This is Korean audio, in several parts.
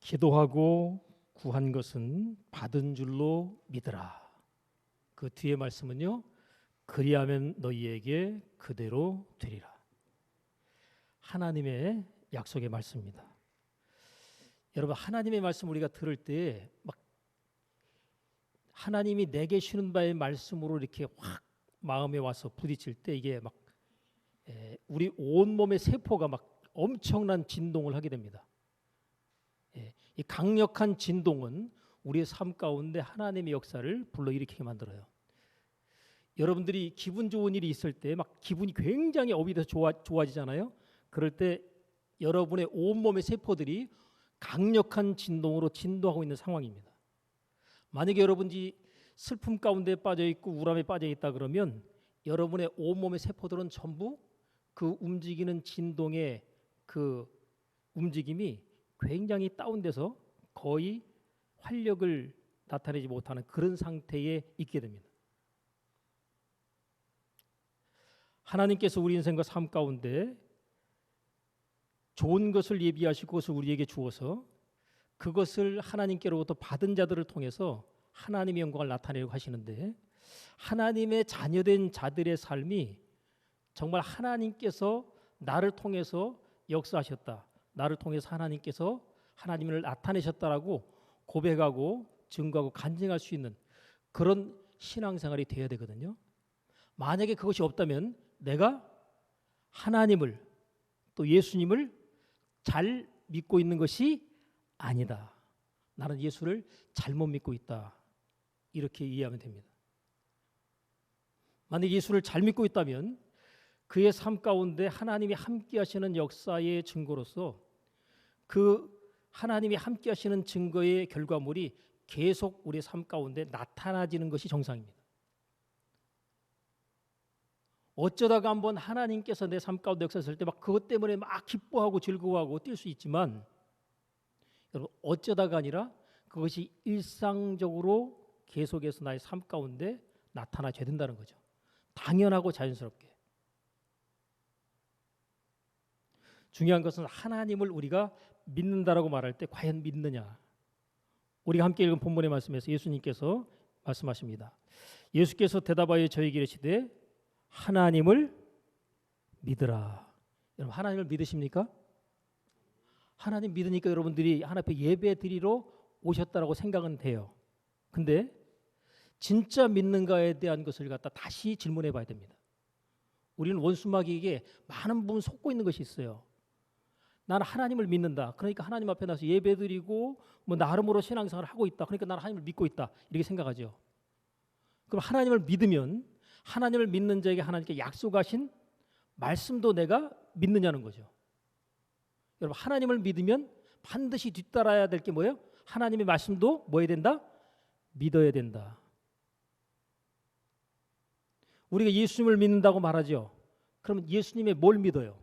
기도하고 구한 것은 받은 줄로 믿으라. 그 뒤에 말씀은요. 그리하면 너희에게 그대로 되리라. 하나님의 약속의 말씀입니다. 여러분, 하나님의 말씀 우리가 들을 때 막 하나님이 내게 주는 바의 말씀으로 이렇게 확 마음에 와서 부딪힐 때 이게 막 우리 온몸의 세포가 막 엄청난 진동을 하게 됩니다. 이 강력한 진동은 우리의 삶 가운데 하나님의 역사를 불러일으키게 만들어요. 여러분들이 기분 좋은 일이 있을 때 막 기분이 굉장히 업이 돼서 좋아지잖아요. 그럴 때 여러분의 온몸의 세포들이 강력한 진동으로 진동하고 있는 상황입니다. 만약에 여러분이 슬픔 가운데 빠져 있고 우울함에 빠져 있다 그러면 여러분의 온몸의 세포들은 전부 그 움직이는 진동의 그 움직임이 굉장히 다운돼서 거의 활력을 나타내지 못하는 그런 상태에 있게 됩니다. 하나님께서 우리 인생과 삶 가운데 좋은 것을 예비하시고 그것을 우리에게 주어서 그것을 하나님께로부터 받은 자들을 통해서 하나님의 영광을 나타내려고 하시는데 하나님의 자녀된 자들의 삶이 정말 하나님께서 나를 통해서 역사하셨다. 나를 통해서 하나님께서 하나님을 나타내셨다라고 고백하고 증거하고 간증할 수 있는 그런 신앙생활이 되어야 되거든요. 만약에 그것이 없다면 내가 하나님을 또 예수님을 잘 믿고 있는 것이 아니다. 나는 예수를 잘못 믿고 있다. 이렇게 이해하면 됩니다. 만약 예수를 잘 믿고 있다면 그의 삶 가운데 하나님이 함께 하시는 역사의 증거로서 그 하나님이 함께 하시는 증거의 결과물이 계속 우리의 삶 가운데 나타나지는 것이 정상입니다. 어쩌다가 한번 하나님께서 내 삶 가운데 역사했을 때 막 그것 때문에 막 기뻐하고 즐거워하고 뛸 수 있지만 여러분 어쩌다가 아니라 그것이 일상적으로 계속해서 나의 삶 가운데 나타나줘야 된다는 거죠. 당연하고 자연스럽게. 중요한 것은 하나님을 우리가 믿는다라고 말할 때 과연 믿느냐. 우리가 함께 읽은 본문의 말씀에서 예수님께서 말씀하십니다. 예수께서 대답하여 저에게 이르시되 하나님을 믿으라. 여러분 하나님을 믿으십니까? 하나님 믿으니까 여러분들이 하나님 앞에 예배 드리러 오셨다라고 생각은 돼요. 근데 진짜 믿는가에 대한 것을 갖다 다시 질문해 봐야 됩니다. 우리는 원수마귀에게 많은 부분 속고 있는 것이 있어요. 나는 하나님을 믿는다. 그러니까 하나님 앞에 나서 예배 드리고 뭐 나름으로 신앙생활을 하고 있다. 그러니까 나는 하나님을 믿고 있다. 이렇게 생각하죠. 그럼 하나님을 믿으면 하나님을 믿는 자에게 하나님께 약속하신 말씀도 내가 믿느냐는 거죠. 여러분 하나님을 믿으면 반드시 뒤따라야 될 게 뭐예요? 하나님의 말씀도 뭐 해야 된다? 믿어야 된다. 우리가 예수님을 믿는다고 말하죠. 그러면 예수님의 뭘 믿어요?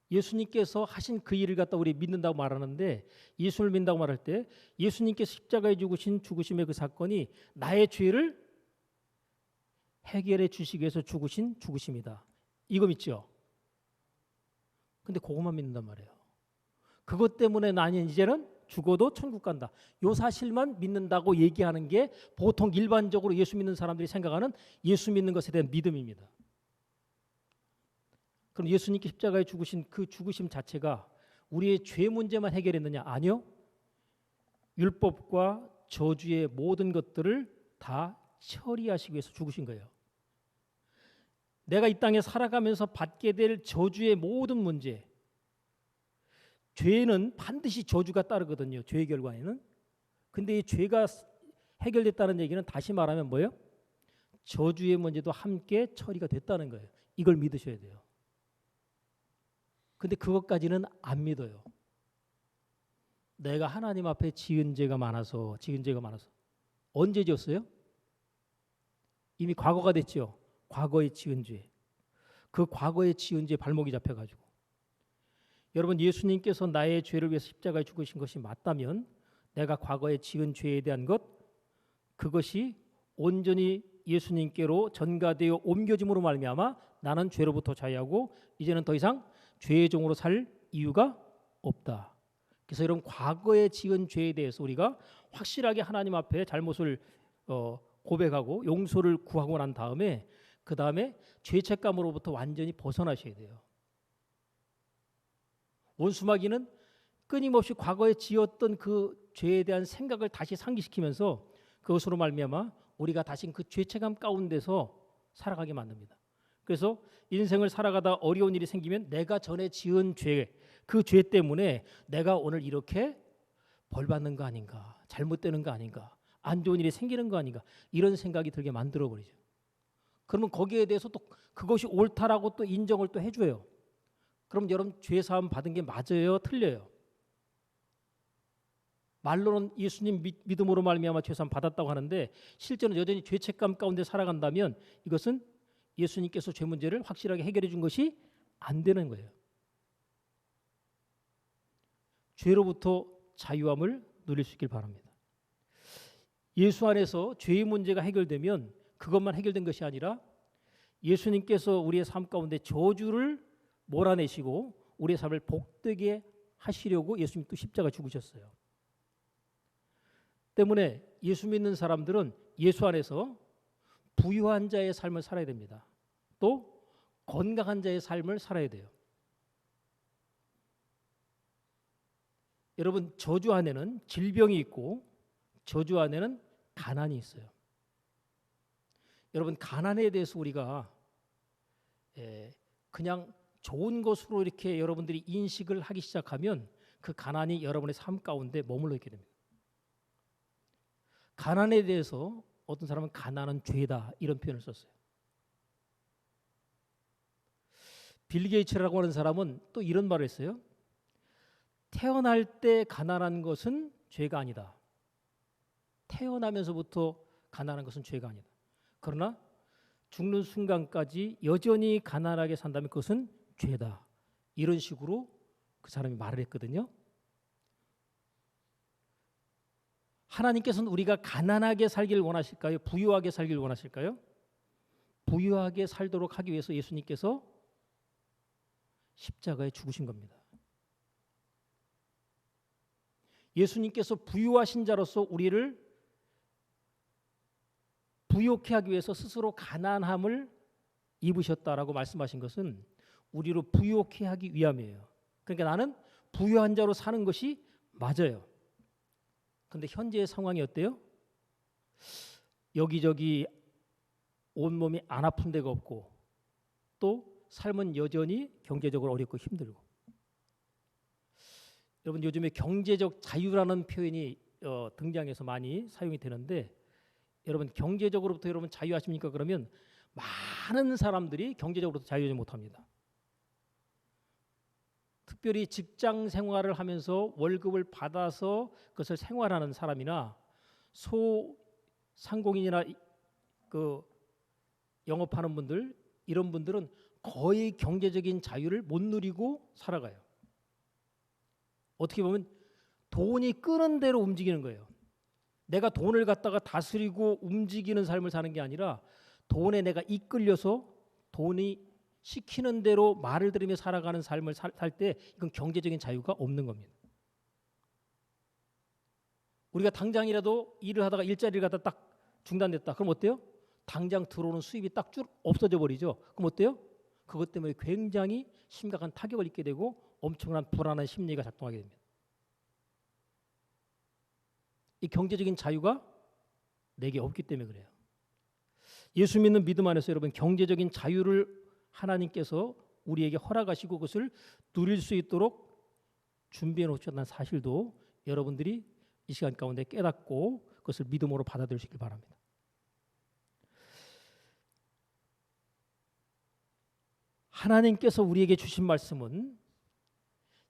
예수님께서 하신 그 일을 갖다 우리 믿는다고 말하는데 예수를 믿는다고 말할 때 예수님께서 십자가에 죽으신 죽으심의 그 사건이 나의 죄를 해결해 주시기 위해서 죽으신 죽으심이다. 이거 믿죠? 근데 그것만 믿는단 말이에요. 그것 때문에 나는 이제는 죽어도 천국 간다. 이 사실만 믿는다고 얘기하는 게 보통 일반적으로 예수 믿는 사람들이 생각하는 예수 믿는 것에 대한 믿음입니다. 그럼 예수님께 십자가에 죽으신 그 죽으심 자체가 우리의 죄 문제만 해결했느냐? 아니요. 율법과 저주의 모든 것들을 다 처리하시기 위해서 죽으신 거예요. 내가 이 땅에 살아가면서 받게 될 저주의 모든 문제, 죄는 반드시 저주가 따르거든요. 죄의 결과에는. 근데 이 죄가 해결됐다는 얘기는 다시 말하면 뭐예요? 저주의 문제도 함께 처리가 됐다는 거예요. 이걸 믿으셔야 돼요. 근데 그것까지는 안 믿어요. 내가 하나님 앞에 지은 죄가 많아서 언제 지었어요? 이미 과거가 됐죠. 과거에 지은 죄. 그 과거에 지은 죄 발목이 잡혀가지고 여러분 예수님께서 나의 죄를 위해서 십자가에 죽으신 것이 맞다면 내가 과거에 지은 죄에 대한 것 그것이 온전히 예수님께로 전가되어 옮겨짐으로 말미암아 나는 죄로부터 자유하고 이제는 더 이상 죄의 종으로 살 이유가 없다. 그래서 이런 과거에 지은 죄에 대해서 우리가 확실하게 하나님 앞에 잘못을 고백하고 용서를 구하고 난 다음에 그 다음에 죄책감으로부터 완전히 벗어나셔야 돼요. 원수마귀는 끊임없이 과거에 지었던 그 죄에 대한 생각을 다시 상기시키면서 그것으로 말미암아 우리가 다시 그 죄책감 가운데서 살아가게 만듭니다. 그래서 인생을 살아가다 어려운 일이 생기면 내가 전에 지은 죄, 그 죄 때문에 내가 오늘 이렇게 벌받는 거 아닌가, 잘못되는 거 아닌가, 안 좋은 일이 생기는 거 아닌가, 이런 생각이 들게 만들어버리죠. 그러면 거기에 대해서 또 그것이 옳다라고 또 인정을 또 해줘요. 그럼 여러분 죄사함 받은 게 맞아요, 틀려요? 말로는 예수님 믿음으로 말미암아 죄사함 받았다고 하는데 실제로는 여전히 죄책감 가운데 살아간다면 이것은 예수님께서 죄 문제를 확실하게 해결해 준 것이 안 되는 거예요. 죄로부터 자유함을 누릴 수 있길 바랍니다. 예수 안에서 죄의 문제가 해결되면 그것만 해결된 것이 아니라 예수님께서 우리의 삶 가운데 저주를 몰아내시고 우리의 삶을 복되게 하시려고 예수님 또 십자가 죽으셨어요. 때문에 예수 믿는 사람들은 예수 안에서 부유한 자의 삶을 살아야 됩니다. 또 건강한 자의 삶을 살아야 돼요. 여러분 저주 안에는 질병이 있고 저주 안에는 가난이 있어요. 여러분 가난에 대해서 우리가 그냥 좋은 것으로 이렇게 여러분들이 인식을 하기 시작하면 그 가난이 여러분의 삶 가운데 머물러 있게 됩니다. 가난에 대해서 어떤 사람은 가난은 죄다 이런 표현을 썼어요. 빌 게이츠라고 하는 사람은 또 이런 말을 했어요. 태어날 때 가난한 것은 죄가 아니다. 태어나면서부터 가난한 것은 죄가 아니다. 그러나 죽는 순간까지 여전히 가난하게 산다면 그것은 죄다. 이런 식으로 그 사람이 말을 했거든요. 하나님께서는 우리가 가난하게 살기를 원하실까요? 부유하게 살기를 원하실까요? 부유하게 살도록 하기 위해서 예수님께서 십자가에 죽으신 겁니다. 예수님께서 부유하신 자로서 우리를 부욕해 하기 위해서 스스로 가난함을 입으셨다라고 말씀하신 것은 우리로 부욕해 하기 위함이에요. 그러니까 나는 부유한 자로 사는 것이 맞아요. 그런데 현재의 상황이 어때요? 여기저기 온몸이 안 아픈 데가 없고 또 삶은 여전히 경제적으로 어렵고 힘들고. 여러분 요즘에 경제적 자유라는 표현이 등장해서 많이 사용이 되는데 여러분 경제적으로부터 여러분 자유하십니까? 그러면 많은 사람들이 경제적으로도 자유하지 못합니다. 특별히 직장 생활을 하면서 월급을 받아서 그것을 생활하는 사람이나 소상공인이나 그 영업하는 분들 이런 분들은 거의 경제적인 자유를 못 누리고 살아가요. 어떻게 보면 돈이 끄는 대로 움직이는 거예요. 내가 돈을 갖다가 다스리고 움직이는 삶을 사는 게 아니라 돈에 내가 이끌려서 돈이 시키는 대로 말을 들으며 살아가는 삶을 살 때 이건 경제적인 자유가 없는 겁니다. 우리가 당장이라도 일을 하다가 일자리를 갖다 딱 중단됐다. 그럼 어때요? 당장 들어오는 수입이 딱 쭉 없어져 버리죠. 그럼 어때요? 그것 때문에 굉장히 심각한 타격을 입게 되고 엄청난 불안한 심리가 작동하게 됩니다. 이 경제적인 자유가 내게 없기 때문에 그래요. 예수 믿는 믿음 안에서 여러분 경제적인 자유를 하나님께서 우리에게 허락하시고 그것을 누릴 수 있도록 준비해 놓으셨다는 사실도 여러분들이 이 시간 가운데 깨닫고 그것을 믿음으로 받아들이시길 바랍니다. 하나님께서 우리에게 주신 말씀은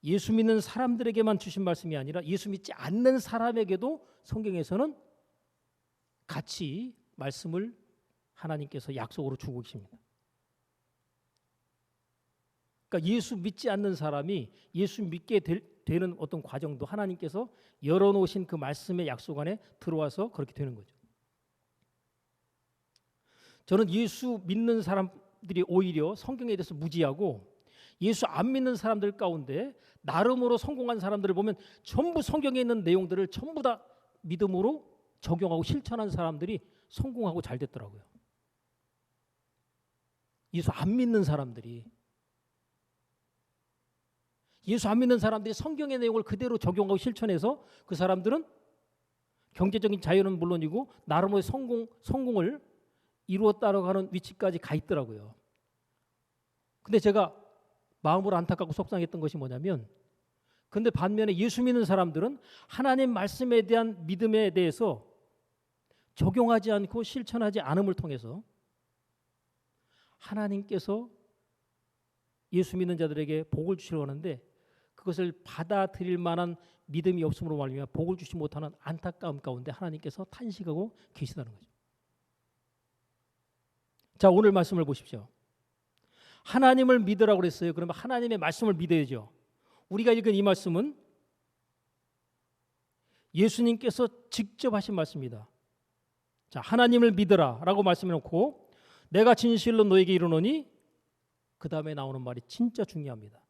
예수 믿는 사람들에게만 주신 말씀이 아니라 예수 믿지 않는 사람에게도 성경에서는 같이 말씀을 하나님께서 약속으로 주고 계십니다. 그러니까 예수 믿지 않는 사람이 예수 믿게 되는 어떤 과정도 하나님께서 열어놓으신 그 말씀의 약속 안에 들어와서 그렇게 되는 거죠. 저는 예수 믿는 사람들이 오히려 성경에 대해서 무지하고 예수 안 믿는 사람들 가운데 나름으로 성공한 사람들을 보면 전부 성경에 있는 내용들을 전부 다 믿음으로 적용하고 실천한 사람들이 성공하고 잘 됐더라고요. 예수 안 믿는 사람들이 성경의 내용을 그대로 적용하고 실천해서 그 사람들은 경제적인 자유는 물론이고 나름의 성공을 이루었다고 하는 위치까지 가 있더라고요. 근데 제가 마음으로 안타깝고 속상했던 것이 뭐냐면, 근데 반면에 예수 믿는 사람들은 하나님 말씀에 대한 믿음에 대해서 적용하지 않고 실천하지 않음을 통해서 하나님께서 예수 믿는 자들에게 복을 주시려고 하는데 그것을 받아들일 만한 믿음이 없음으로 말미암아 복을 주지 못하는 안타까움 가운데 하나님께서 탄식하고 계시다는 거죠. 자, 오늘 말씀을 보십시오. 하나님을 믿으라고 그랬어요. 그러면 하나님의 말씀을 믿어야죠. 우리가 읽은 이 말씀은 예수님께서 직접 하신 말씀입니다. 자, 하나님을 믿으라 라고 말씀해 놓고 내가 진실로 너에게 이르노니 그 다음에 나오는 말이 진짜 중요합니다.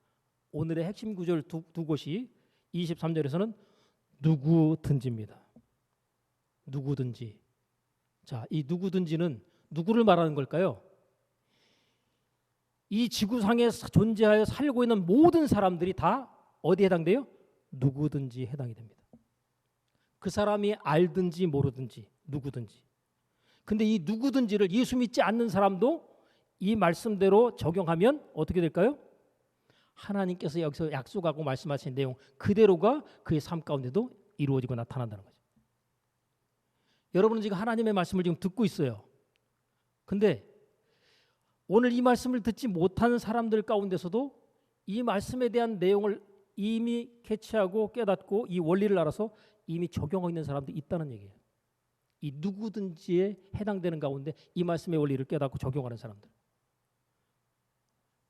오늘의 핵심 구절 두 곳이 23절에서는 누구든지입니다. 누구든지. 자, 이 누구든지는 누구를 말하는 걸까요? 이 지구상에 존재하여 살고 있는 모든 사람들이 다 어디에 해당돼요? 누구든지 해당이 됩니다. 그 사람이 알든지 모르든지 누구든지. 근데 이 누구든지를 예수 믿지 않는 사람도 이 말씀대로 적용하면 어떻게 될까요? 하나님께서 여기서 약속하고 말씀하신 내용 그대로가 그의 삶 가운데도 이루어지고 나타난다는 거죠. 여러분은 지금 하나님의 말씀을 지금 듣고 있어요. 근데 오늘 이 말씀을 듣지 못하는 사람들 가운데서도 이 말씀에 대한 내용을 이미 캐치하고 깨닫고 이 원리를 알아서 이미 적용하고 있는 사람들이 있다는 얘기예요. 이 누구든지에 해당되는 가운데 이 말씀의 원리를 깨닫고 적용하는 사람들.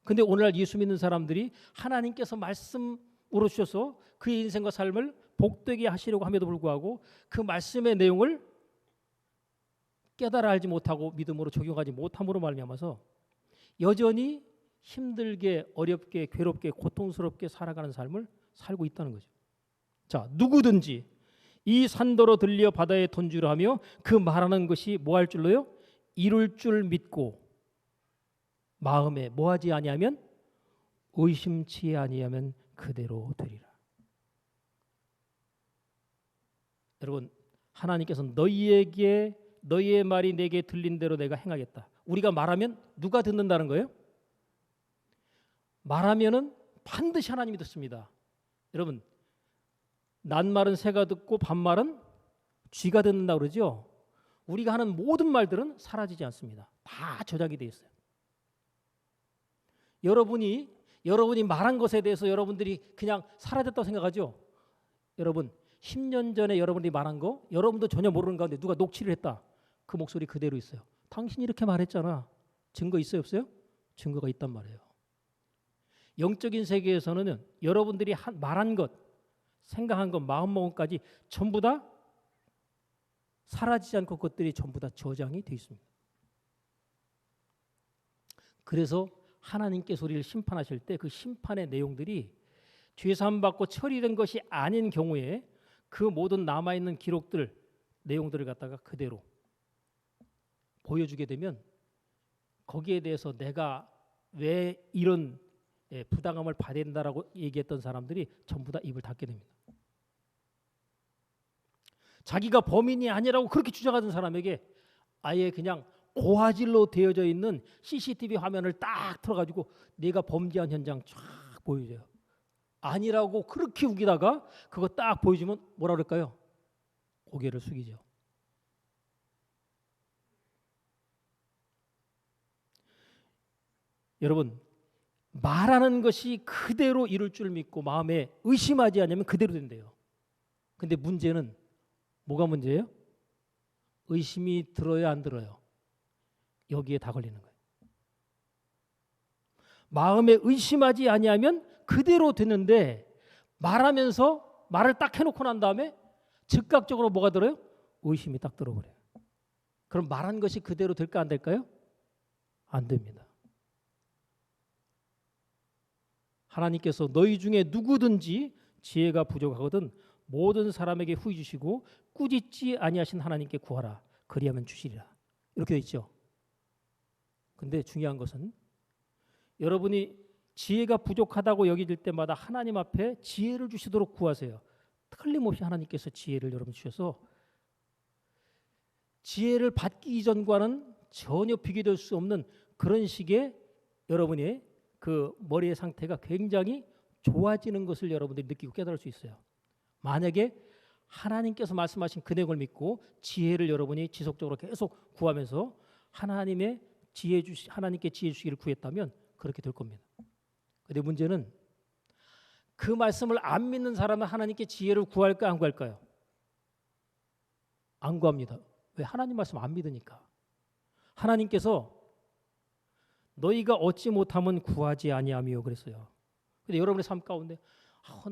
근데 오늘날 예수 믿는 사람들이 하나님께서 말씀으로 주셔서 그의 인생과 삶을 복되게 하시려고 함에도 불구하고 그 말씀의 내용을 깨달아 알지 못하고 믿음으로 적용하지 못함으로 말미암아서 여전히 힘들게 어렵게 괴롭게 고통스럽게 살아가는 삶을 살고 있다는 거죠. 자, 누구든지 이 산더러 들려 바다에 던지려 하며 그 말하는 것이 뭐 할 줄로요? 이룰 줄 믿고 마음에 뭐하지 아니하면 의심치 아니하면 그대로 되리라. 여러분, 하나님께서 너희의 말이 내게 들린 대로 내가 행하겠다. 우리가 말하면 누가 듣는다는 거예요? 말하면은 반드시 하나님이 듣습니다. 여러분, 낱말은 새가 듣고 반말은 쥐가 듣는다고 그러죠. 우리가 하는 모든 말들은 사라지지 않습니다. 다 저장이 되어 있어요. 여러분이 말한 것에 대해서 여러분들이 그냥 사라졌다고 생각하죠. 여러분 10년 전에 여러분이 말한 거 여러분도 전혀 모르는 가운데 누가 녹취를 했다. 그 목소리 그대로 있어요. 당신이 이렇게 말했잖아. 증거 있어요 없어요? 증거가 있단 말이에요. 영적인 세계에서는 여러분들이 말한 것, 생각한 것, 마음먹음까지 전부 다 사라지지 않고 그것들이 전부 다 저장이 되어 있습니다. 그래서 하나님께서 우리를 심판하실 때 그 심판의 내용들이 죄사함받고 처리된 것이 아닌 경우에 그 모든 남아있는 기록들, 내용들을 갖다가 그대로 보여주게 되면 거기에 대해서 내가 왜 이런 부당함을 받아야 된다라고 얘기했던 사람들이 전부 다 입을 닫게 됩니다. 자기가 범인이 아니라고 그렇게 주장하던 사람에게 아예 그냥 고화질로 되어져 있는 CCTV 화면을 딱 틀어가지고 내가 범죄한 현장 쫙 보여줘요. 아니라고 그렇게 우기다가 그거 딱 보여주면 뭐라 그럴까요? 고개를 숙이죠. 여러분, 말하는 것이 그대로 이룰 줄 믿고 마음에 의심하지 않으면 그대로 된대요. 근데 문제는 뭐가 문제예요? 의심이 들어요, 안 들어요? 여기에 다 걸리는 거예요. 마음에 의심하지 아니하면 그대로 되는데 말하면서 말을 딱 해놓고 난 다음에 즉각적으로 뭐가 들어요? 의심이 딱 들어버려요. 그럼 말한 것이 그대로 될까 안 될까요? 안 됩니다. 하나님께서 너희 중에 누구든지 지혜가 부족하거든 모든 사람에게 후히 주시고 꾸짖지 아니하신 하나님께 구하라. 그리하면 주시리라. 이렇게 돼 있죠. 근데 중요한 것은 여러분이 지혜가 부족하다고 여겨질 때마다 하나님 앞에 지혜를 주시도록 구하세요. 틀림없이 하나님께서 지혜를 여러분 주셔서 지혜를 받기 이전과는 전혀 비교될 수 없는 그런 식의 여러분의 그 머리의 상태가 굉장히 좋아지는 것을 여러분들이 느끼고 깨달을 수 있어요. 만약에 하나님께서 말씀하신 그 내용을 믿고 지혜를 여러분이 지속적으로 계속 구하면서 하나님께 지혜 주시기를 구했다면 그렇게 될 겁니다. 근데 문제는 그 말씀을 안 믿는 사람은 하나님께 지혜를 구할까 안 구할까요? 안 구합니다. 왜? 하나님 말씀 안 믿으니까. 하나님께서 너희가 얻지 못하면 구하지 아니하며 그랬어요. 근데 여러분의 삶 가운데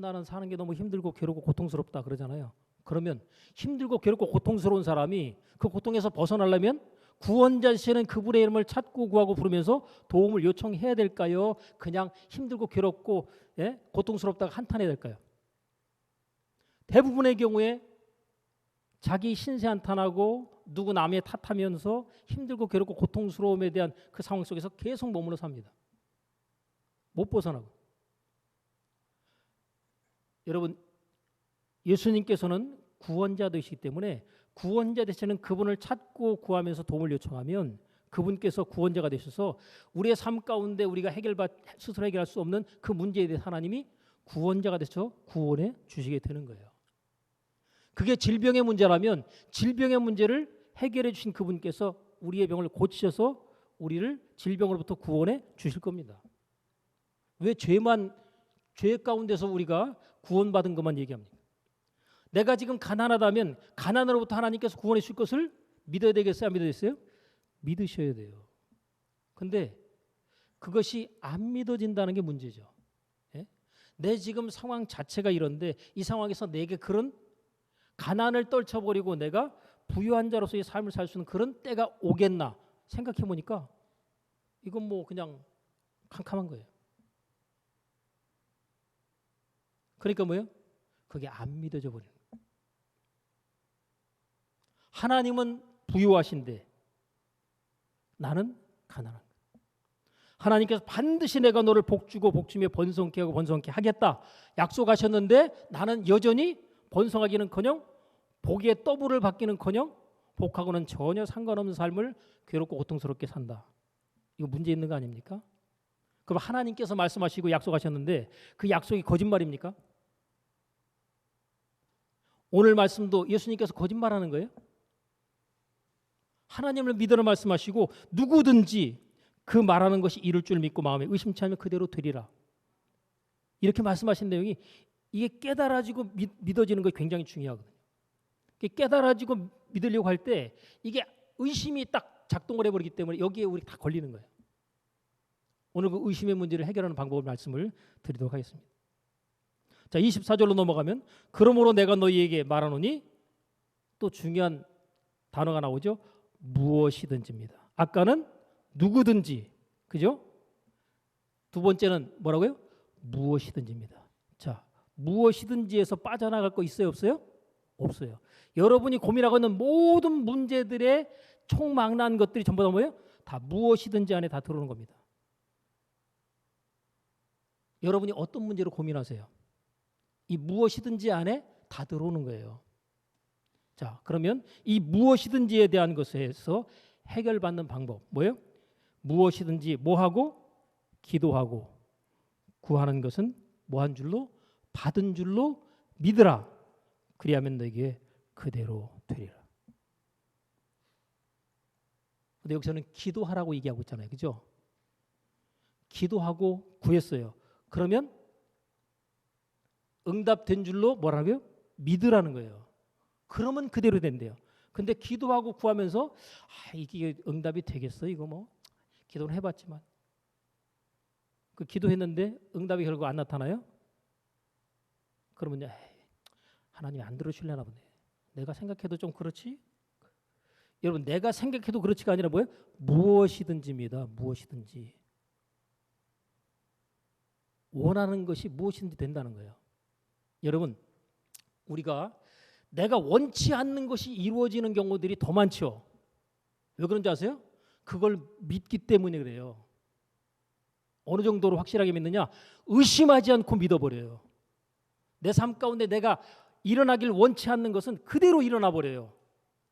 나는 사는 게 너무 힘들고 괴롭고 고통스럽다 그러잖아요. 그러면 힘들고 괴롭고 고통스러운 사람이 그 고통에서 벗어나려면 구원자 되시는 그분의 이름을 찾고 구하고 부르면서 도움을 요청해야 될까요? 그냥 힘들고 괴롭고 고통스럽다가 한탄해야 될까요? 대부분의 경우에 자기 신세 한탄하고 누구 남의 탓하면서 힘들고 괴롭고 고통스러움에 대한 그 상황 속에서 계속 머물러 삽니다. 못 벗어나고. 여러분, 예수님께서는 구원자 되시기 때문에 구원자 되시는 그분을 찾고 구하면서 도움을 요청하면 그분께서 구원자가 되셔서 우리의 삶 가운데 우리가 스스로 해결할 수 없는 그 문제에 대해 하나님이 구원자가 되셔서 구원해 주시게 되는 거예요. 그게 질병의 문제라면 질병의 문제를 해결해 주신 그분께서 우리의 병을 고치셔서 우리를 질병으로부터 구원해 주실 겁니다. 왜 죄 가운데서 우리가 구원받은 것만 얘기합니까? 내가 지금 가난하다면 가난으로부터 하나님께서 구원해 주실 것을 믿어야 되겠어요? 안 믿어야 되겠어요? 믿으셔야 돼요. 근데 그것이 안 믿어진다는 게 문제죠. 예? 내 지금 상황 자체가 이런데 이 상황에서 내게 그런 가난을 떨쳐버리고 내가 부유한 자로서의 삶을 살 수 있는 그런 때가 오겠나 생각해 보니까 이건 뭐 그냥 캄캄한 거예요. 그러니까 뭐예요? 그게 안 믿어져 버리는 거예요. 하나님은 부유하신데 나는 가난한 거예요. 하나님께서 반드시 내가 너를 복주고 복주며 번성케 하고 번성케 하겠다 약속하셨는데 나는 여전히 번성하기는커녕 복의 더블을 받기는커녕 복하고는 전혀 상관없는 삶을 괴롭고 고통스럽게 산다. 이거 문제 있는 거 아닙니까? 그럼 하나님께서 말씀하시고 약속하셨는데 그 약속이 거짓말입니까? 오늘 말씀도 예수님께서 거짓말하는 거예요? 하나님을 믿으라 말씀하시고 누구든지 그 말하는 것이 이룰 줄 믿고 마음에 의심치 않으면 그대로 되리라. 이렇게 말씀하신 내용이 이게 깨달아지고 믿어지는 거 굉장히 중요하거든요. 깨달아지고 믿으려고 할 때 이게 의심이 딱 작동을 해버리기 때문에 여기에 우리 다 걸리는 거예요. 오늘 그 의심의 문제를 해결하는 방법을 말씀을 드리도록 하겠습니다. 자, 24절로 넘어가면 그러므로 내가 너희에게 말하노니 또 중요한 단어가 나오죠. 무엇이든지입니다. 아까는 누구든지, 그죠? 두 번째는 뭐라고요? 무엇이든지입니다. 자, 무엇이든지에서 빠져나갈 거 있어요, 없어요? 없어요. 여러분이 고민하고 있는 모든 문제들의 총망라한 것들이 전부 다 뭐예요? 다 무엇이든지 안에 다 들어오는 겁니다. 여러분이 어떤 문제로 고민하세요? 이 무엇이든지 안에 다 들어오는 거예요. 자, 그러면 이 무엇이든지에 대한 것에서 해결받는 방법 뭐예요? 무엇이든지 뭐하고? 기도하고 구하는 것은 뭐한 줄로? 받은 줄로 믿으라. 그리하면 너에게 그대로 되리라. 근데 여기서는 기도하라고 얘기하고 있잖아요. 그죠? 기도하고 구했어요. 그러면 응답된 줄로 뭐라고요? 믿으라는 거예요. 그러면 그대로 된대요. 근데 기도하고 구하면서 이게 응답이 되겠어? 이거 뭐 기도는 해봤지만 그 기도했는데 응답이 결국 안 나타나요? 그러면 하나님이 안 들어주려나 보네. 내가 생각해도 좀 그렇지? 여러분 내가 생각해도 그렇지가 아니라 뭐예요? 무엇이든지입니다. 무엇이든지. 원하는 것이 무엇인지 된다는 거예요. 여러분, 우리가 내가 원치 않는 것이 이루어지는 경우들이 더 많죠. 왜 그런지 아세요? 그걸 믿기 때문에 그래요. 어느 정도로 확실하게 믿느냐? 의심하지 않고 믿어버려요. 내 삶 가운데 내가 일어나길 원치 않는 것은 그대로 일어나 버려요.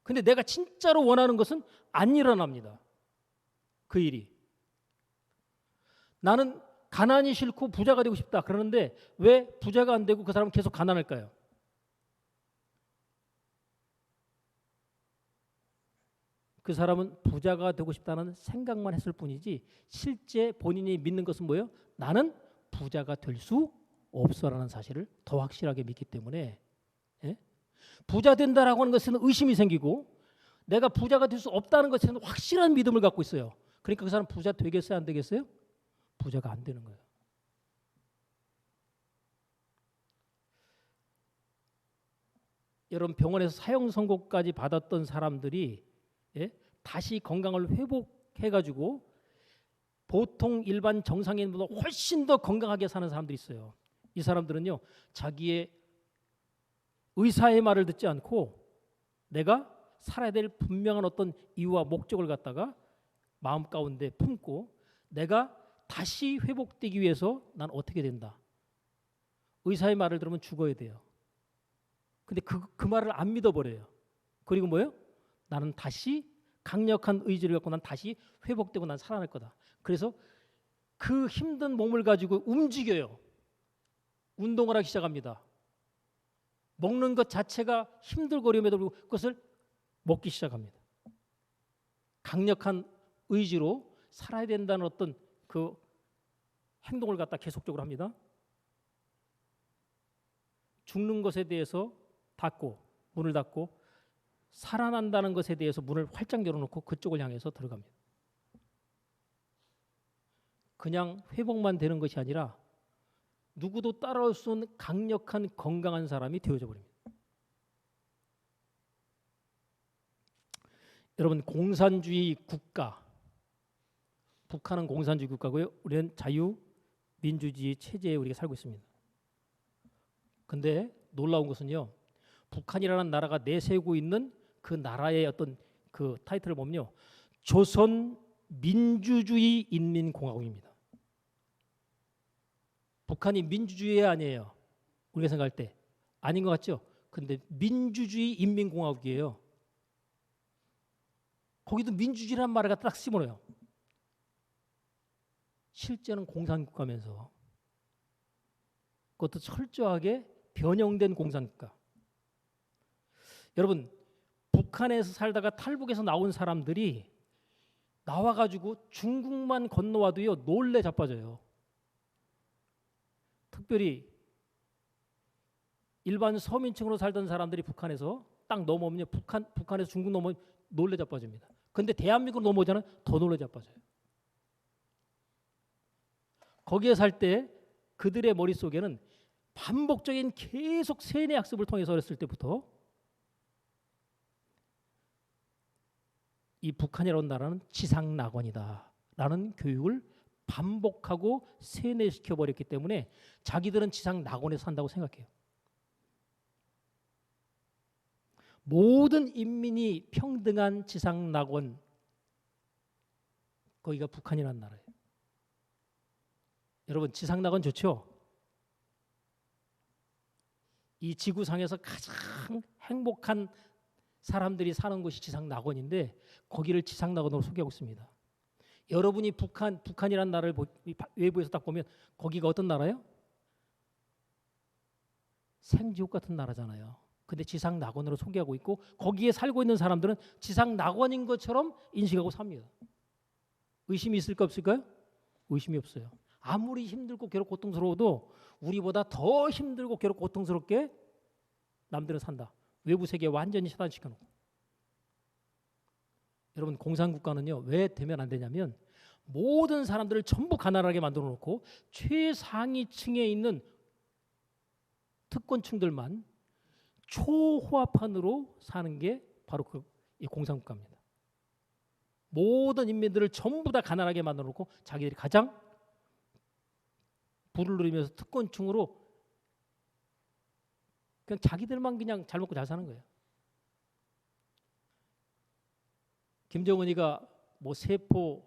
근데 내가 진짜로 원하는 것은 안 일어납니다. 그 일이. 나는 가난이 싫고 부자가 되고 싶다. 그러는데 왜 부자가 안 되고 그 사람은 계속 가난할까요? 그 사람은 부자가 되고 싶다는 생각만 했을 뿐이지 실제 본인이 믿는 것은 뭐예요? 나는 부자가 될 수 없어라는 사실을 더 확실하게 믿기 때문에, 예? 부자 된다라고 하는 것에는 의심이 생기고 내가 부자가 될 수 없다는 것에는 확실한 믿음을 갖고 있어요. 그러니까 그 사람 부자 되겠어요? 안 되겠어요? 부자가 안 되는 거예요. 여러분, 병원에서 사형 선고까지 받았던 사람들이, 예? 다시 건강을 회복해가지고 보통 일반 정상인보다 훨씬 더 건강하게 사는 사람들이 있어요. 이 사람들은요, 자기의 의사의 말을 듣지 않고 내가 살아야 될 분명한 어떤 이유와 목적을 갖다가 마음 가운데 품고 내가 다시 회복되기 위해서 난 어떻게 된다. 의사의 말을 들으면 죽어야 돼요. 근데 그 말을 안 믿어버려요. 그리고 뭐예요? 나는 다시 강력한 의지를 갖고 난 다시 회복되고 난 살아날 거다. 그래서 그 힘든 몸을 가지고 움직여요. 운동을 하기 시작합니다. 먹는 것 자체가 힘들거림에도 그것을 먹기 시작합니다. 강력한 의지로 살아야 된다는 어떤 그 행동을 갖다 계속적으로 합니다. 죽는 것에 대해서 문을 닫고 살아난다는 것에 대해서 문을 활짝 열어놓고 그쪽을 향해서 들어갑니다. 그냥 회복만 되는 것이 아니라 누구도 따라올 수 없는 강력한 건강한 사람이 되어져 버립니다. 여러분, 공산주의 국가, 북한은 공산주의 국가고요. 우리는 자유민주주의 체제에 우리가 살고 있습니다. 근데 놀라운 것은요, 북한이라는 나라가 내세우고 있는 그 나라의 어떤 그 타이틀을 보면요, 조선 민주주의 인민공화국입니다. 북한이 민주주의 아니에요. 우리가 생각할 때 아닌 것 같죠? 근데 민주주의 인민공화국이에요. 거기도 민주주의라는 말을 갖다 딱 심어요. 실제는 공산국가면서 그것도 철저하게 변형된 공산국가. 여러분, 북한에서 살다가 탈북해서 나온 사람들이 나와가지고 중국만 건너와도요 놀래 자빠져요. 특별히 일반 서민층으로 살던 사람들이 북한에서 딱 넘어오면 북한에서 중국 넘어오면 놀래 자빠집니다. 근데 대한민국으로 넘어오잖아요. 더 놀래 자빠져요. 거기에 살 때 그들의 머릿속에는 반복적인 계속 세뇌 학습을 통해서 어렸을 때부터 이 북한이라는 나라는 지상낙원이다라는 교육을 반복하고 세뇌시켜버렸기 때문에 자기들은 지상낙원에서 산다고 생각해요. 모든 인민이 평등한 지상낙원, 거기가 북한이라는 나라예요. 여러분, 지상낙원 좋죠? 이 지구상에서 가장 행복한 사람들이 사는 곳이 지상낙원인데 거기를 지상낙원으로 소개하고 있습니다. 여러분이 북한이라는 나라를 외부에서 딱 보면 거기가 어떤 나라예요? 생지옥 같은 나라잖아요. 근데 지상낙원으로 소개하고 있고 거기에 살고 있는 사람들은 지상낙원인 것처럼 인식하고 삽니다. 의심이 있을까 없을까요? 의심이 없어요. 아무리 힘들고 괴롭고 고통스러워도 우리보다 더 힘들고 괴롭고 고통스럽게 남들은 산다. 외부 세계에 완전히 차단시켜놓고. 여러분, 공산국가는요 왜 되면 안 되냐면 모든 사람들을 전부 가난하게 만들어 놓고 최상위층에 있는 특권층들만 초호화판으로 사는 게 바로 이 공산국가입니다. 모든 인민들을 전부 다 가난하게 만들어 놓고 자기들이 가장 부를 누리면서 특권층으로 그냥 자기들만 그냥 잘 먹고 잘 사는 거예요. 김정은이가 뭐 세포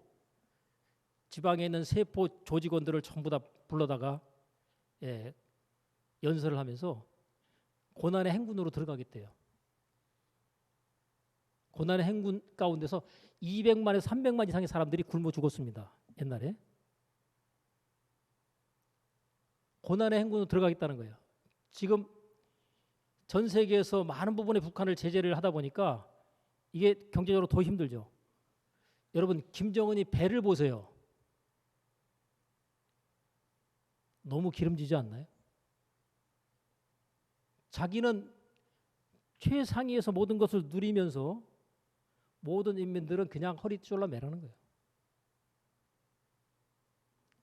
지방에 있는 세포 조직원들을 전부 다 불러다가 연설을 하면서 고난의 행군으로 들어가겠대요. 고난의 행군 가운데서 200만에서 300만 이상의 사람들이 굶어 죽었습니다. 옛날에. 고난의 행군으로 들어가겠다는 거예요. 지금 전 세계에서 많은 부분에 북한을 제재를 하다 보니까 이게 경제적으로 더 힘들죠. 여러분, 김정은이 배를 보세요. 너무 기름지지 않나요? 자기는 최상위에서 모든 것을 누리면서 모든 인민들은 그냥 허리 쫄라 매라는 거예요.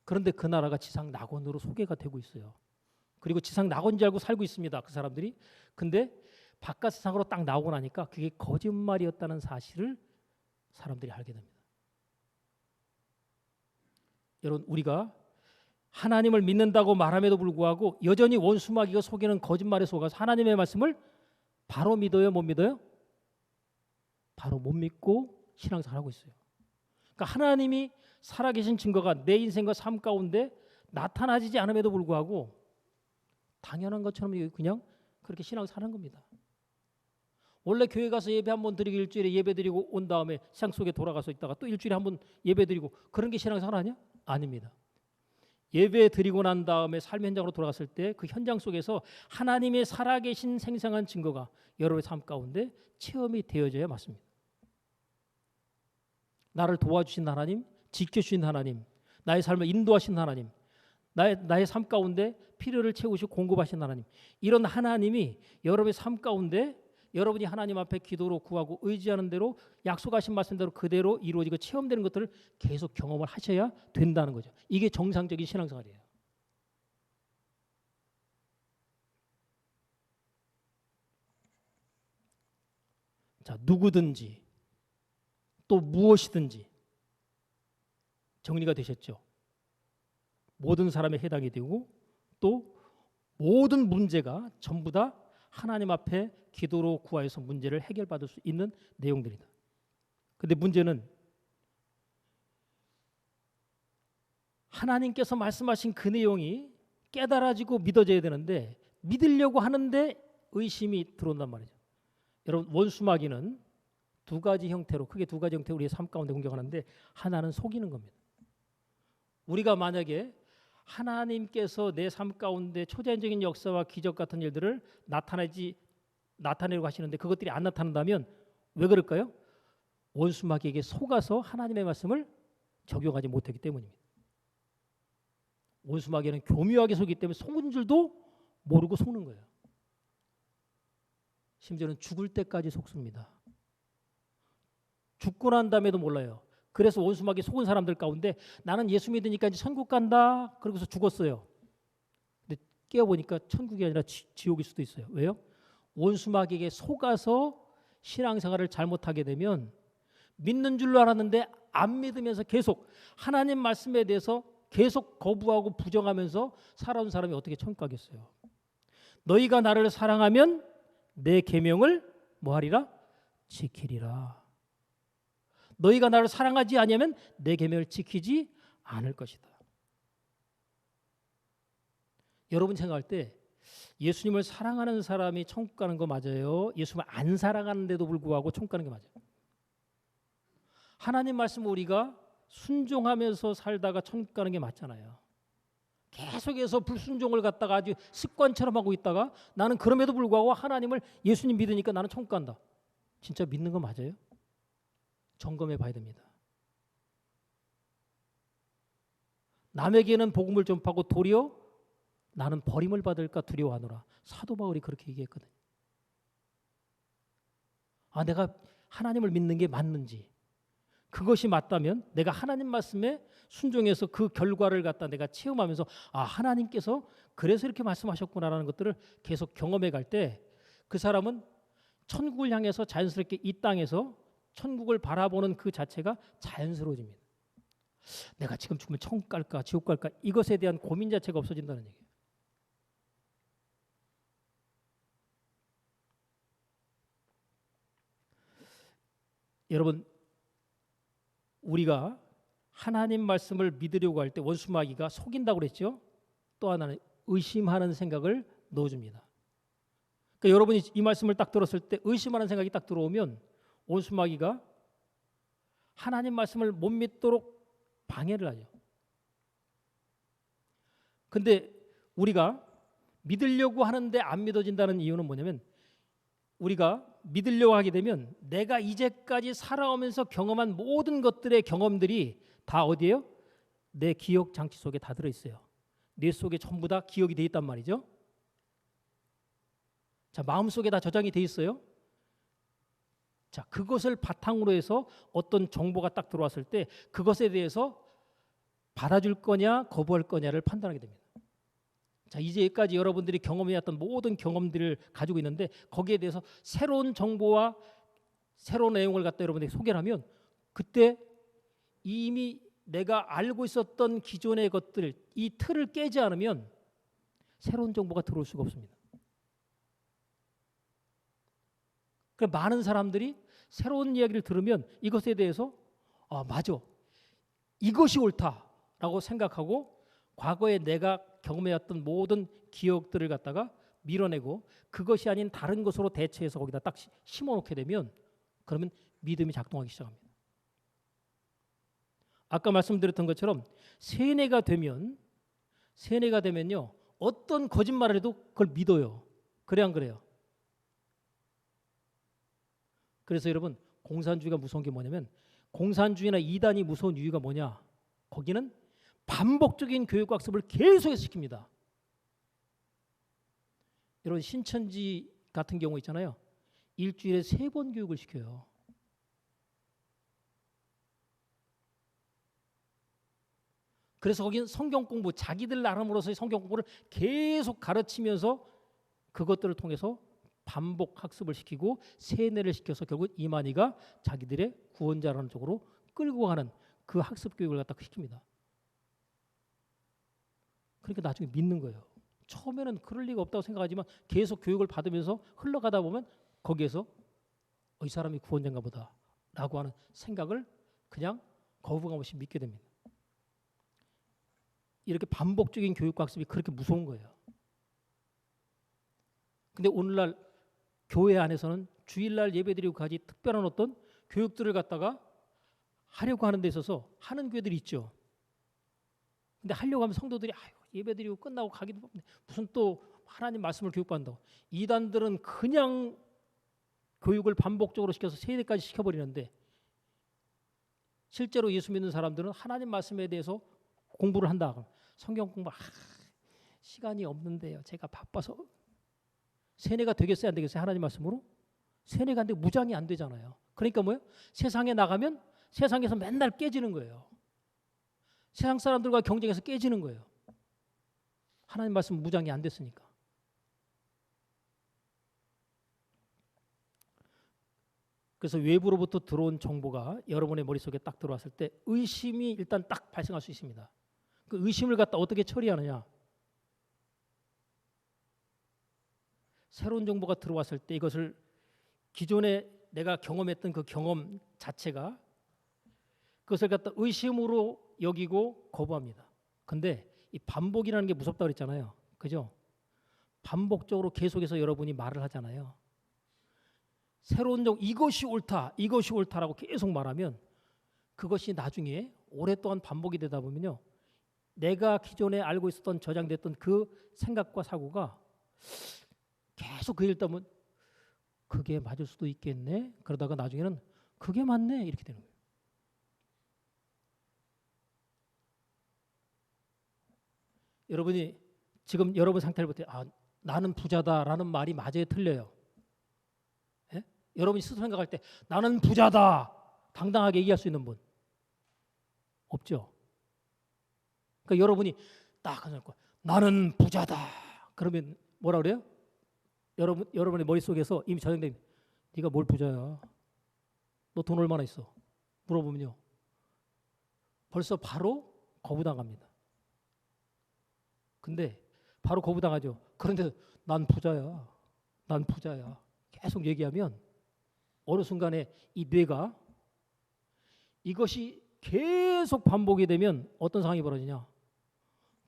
그런데 그 나라가 지상 낙원으로 소개가 되고 있어요. 그리고 지상 낙원인 줄 알고 살고 있습니다. 그 사람들이. 근데 바깥 세상으로 딱 나오고 나니까 그게 거짓말이었다는 사실을 사람들이 알게 됩니다. 여러분, 우리가 하나님을 믿는다고 말함에도 불구하고 여전히 원수마귀가 속이는 거짓말에 속아서 하나님의 말씀을 바로 믿어요? 못 믿어요? 바로 못 믿고 신앙생활하고 있어요. 그러니까 하나님이 살아계신 증거가 내 인생과 삶 가운데 나타나지 않음에도 불구하고 당연한 것처럼 그냥 그렇게 신앙생활하는 겁니다. 원래 교회 가서 예배 한번 드리고 일주일에 예배 드리고 온 다음에 세상 속에 돌아가서 있다가 또 일주일에 한번 예배 드리고 그런 게 신앙생활 아니야? 아닙니다. 예배 드리고 난 다음에 삶의 현장으로 돌아갔을 때 그 현장 속에서 하나님의 살아계신 생생한 증거가 여러분의 삶 가운데 체험이 되어져야 맞습니다. 나를 도와주신 하나님, 지켜주신 하나님, 나의 삶을 인도하신 하나님, 나의 삶 가운데 필요를 채우시고 공급하신 하나님, 이런 하나님이 여러분의 삶 가운데 여러분이 하나님 앞에 기도로 구하고 의지하는 대로 약속하신 말씀대로 그대로 이루어지고 체험되는 것들을 계속 경험을 하셔야 된다는 거죠. 이게 정상적인 신앙생활이에요. 자, 누구든지 또 무엇이든지 정리가 되셨죠? 모든 사람에 해당이 되고 또 모든 문제가 전부 다 하나님 앞에 기도로 구하여서 문제를 해결받을 수 있는 내용들이다. 근데 문제는 하나님께서 말씀하신 그 내용이 깨달아지고 믿어져야 되는데 믿으려고 하는데 의심이 들어온단 말이죠. 여러분, 원수마귀는 두 가지 형태로, 크게 두 가지 형태로 우리의 삶 가운데 공격하는데 하나는 속이는 겁니다. 우리가 만약에 하나님께서 내 삶 가운데 초자연적인 역사와 기적 같은 일들을 나타내려고 하시는데 그것들이 안 나타난다면 왜 그럴까요? 원수마귀에게 속아서 하나님의 말씀을 적용하지 못했기 때문입니다. 원수마귀는 교묘하게 속이기 때문에 속은 줄도 모르고 속는 거예요. 심지어는 죽을 때까지 속습니다. 죽고 난 다음에도 몰라요. 그래서 원수마귀 속은 사람들 가운데 나는 예수 믿으니까 이제 천국 간다. 그러고서 죽었어요. 근데 깨어보니까 천국이 아니라 지옥일 수도 있어요. 왜요? 원수마귀에게 속아서 신앙생활을 잘못하게 되면 믿는 줄로 알았는데 안 믿으면서 계속 하나님 말씀에 대해서 계속 거부하고 부정하면서 살아온 사람이 어떻게 천국 가겠어요? 너희가 나를 사랑하면 내 계명을 뭐하리라? 지키리라. 너희가 나를 사랑하지 아니하면 내 계명을 지키지 않을 것이다. 여러분 생각할 때 예수님을 사랑하는 사람이 천국 가는 거 맞아요? 예수님을 안 사랑하는데도 불구하고 천국 가는 게 맞아요? 하나님 말씀을 우리가 순종하면서 살다가 천국 가는 게 맞잖아요. 계속해서 불순종을 갖다가 아주 습관처럼 하고 있다가 나는 그럼에도 불구하고 하나님을 예수님 믿으니까 나는 천국 간다. 진짜 믿는 거 맞아요? 점검해 봐야 됩니다. 남에게는 복음을 전파하고 도리어 나는 버림을 받을까 두려워하노라. 사도 바울이 그렇게 얘기했거든요. 내가 하나님을 믿는 게 맞는지, 그것이 맞다면 내가 하나님 말씀에 순종해서 그 결과를 갖다 내가 체험하면서 하나님께서 그래서 이렇게 말씀하셨구나라는 것들을 계속 경험해 갈 때 그 사람은 천국을 향해서 자연스럽게 이 땅에서 천국을 바라보는 그 자체가 자연스러워집니다. 내가 지금 죽으면 천국 갈까 지옥 갈까 이것에 대한 고민 자체가 없어진다는 얘기예요. 여러분, 우리가 하나님 말씀을 믿으려고 할 때 원수 마귀가 속인다고 그랬죠. 또 하나는 의심하는 생각을 넣어줍니다. 그러니까 여러분이 이 말씀을 딱 들었을 때 의심하는 생각이 딱 들어오면 원수 마귀가 하나님 말씀을 못 믿도록 방해를 하죠. 근데 우리가 믿으려고 하는데 안 믿어진다는 이유는 뭐냐면, 우리가 믿으려고 하게 되면 내가 이제까지 살아오면서 경험한 모든 것들의 경험들이 다 어디예요? 내 기억 장치 속에 다 들어있어요. 뇌 속에 전부 다 기억이 돼 있단 말이죠. 자, 마음속에 다 저장이 돼 있어요. 자, 그것을 바탕으로 해서 어떤 정보가 딱 들어왔을 때 그것에 대해서 받아줄 거냐 거부할 거냐를 판단하게 됩니다. 자, 이제까지 여러분들이 경험해왔던 모든 경험들을 가지고 있는데 거기에 대해서 새로운 정보와 새로운 내용을 갖다 여러분들이 소개를 하면 그때 이미 내가 알고 있었던 기존의 것들, 이 틀을 깨지 않으면 새로운 정보가 들어올 수가 없습니다. 그 많은 사람들이 새로운 이야기를 들으면 이것에 대해서 맞아, 이것이 옳다라고 생각하고 과거에 내가 경험해왔던 모든 기억들을 갖다가 밀어내고 그것이 아닌 다른 것으로 대체해서 거기다 딱 심어놓게 되면 그러면 믿음이 작동하기 시작합니다. 아까 말씀드렸던 것처럼 세뇌가 되면요 어떤 거짓말을 해도 그걸 믿어요. 그래 안 그래요? 그래서 여러분, 공산주의가 무서운 게 뭐냐면, 공산주의나 이단이 무서운 이유가 뭐냐, 거기는 반복적인 교육학습을 계속해서 시킵니다. 여러분, 신천지 같은 경우 있잖아요. 일주일에 3번 교육을 시켜요. 그래서 거기는 성경 공부, 자기들 나름으로서의 성경 공부를 계속 가르치면서 그것들을 통해서 반복 학습을 시키고 세뇌를 시켜서 결국 이만희가 자기들의 구원자라는 쪽으로 끌고 가는 그 학습 교육을 갖다 시킵니다. 그러니까 나중에 믿는 거예요. 처음에는 그럴 리가 없다고 생각하지만 계속 교육을 받으면서 흘러가다 보면 거기에서 이 사람이 구원자인가 보다 라고 하는 생각을 그냥 거부감 없이 믿게 됩니다. 이렇게 반복적인 교육학습이 그렇게 무서운 거예요. 근데 오늘날 교회 안에서는 주일날 예배드리고 가지 특별한 어떤 교육들을 갖다가 하려고 하는 데 있어서 하는 교회들이 있죠. 근데 하려고 하면 성도들이 예배드리고 끝나고 가기도 바쁜데 무슨 또 하나님 말씀을 교육받는다고. 이단들은 그냥 교육을 반복적으로 시켜서 세대까지 시켜버리는데 실제로 예수 믿는 사람들은 하나님 말씀에 대해서 공부를 한다. 성경 공부 시간이 없는데요. 제가 바빠서. 세뇌가 되겠어요? 안 되겠어요? 하나님 말씀으로? 세뇌가 안 되고 무장이 안 되잖아요. 그러니까 뭐예요? 세상에 나가면 세상에서 맨날 깨지는 거예요. 세상 사람들과 경쟁해서 깨지는 거예요. 하나님 말씀 무장이 안 됐으니까. 그래서 외부로부터 들어온 정보가 여러분의 머릿속에 딱 들어왔을 때 의심이 일단 딱 발생할 수 있습니다. 그 의심을 갖다 어떻게 처리하느냐? 새로운 정보가 들어왔을 때 이것을 기존에 내가 경험했던 그 경험 자체가 그것을 갖다 의심으로 여기고 거부합니다. 근데 이 반복이라는 게 무섭다고 그랬잖아요. 그죠? 반복적으로 계속해서 여러분이 말을 하잖아요. 새로운 정보, 이것이 옳다, 이것이 옳다라고 계속 말하면 그것이 나중에 오랫동안 반복이 되다 보면요. 내가 기존에 알고 있었던 저장됐던 그 생각과 사고가 계속 그 읽다 보면 그게 맞을 수도 있겠네. 그러다가 나중에는 그게 맞네 이렇게 되는 거예요. 여러분이 지금 여러분 상태를 볼 때 나는 부자다라는 말이 맞아요, 틀려요? 예? 여러분이 스스로 생각할 때 나는 부자다 당당하게 얘기할 수 있는 분 없죠? 그러니까 여러분이 딱 하는 거야. 나는 부자다. 그러면 뭐라 그래요? 여러분의 머릿속에서 이미 저장된 네가 뭘 부자야? 너 돈 얼마나 있어? 물어보면요. 벌써 바로 거부당합니다. 근데 바로 거부당하죠. 그런데 난 부자야. 난 부자야. 계속 얘기하면 어느 순간에 이 뇌가 이것이 계속 반복이 되면 어떤 상황이 벌어지냐?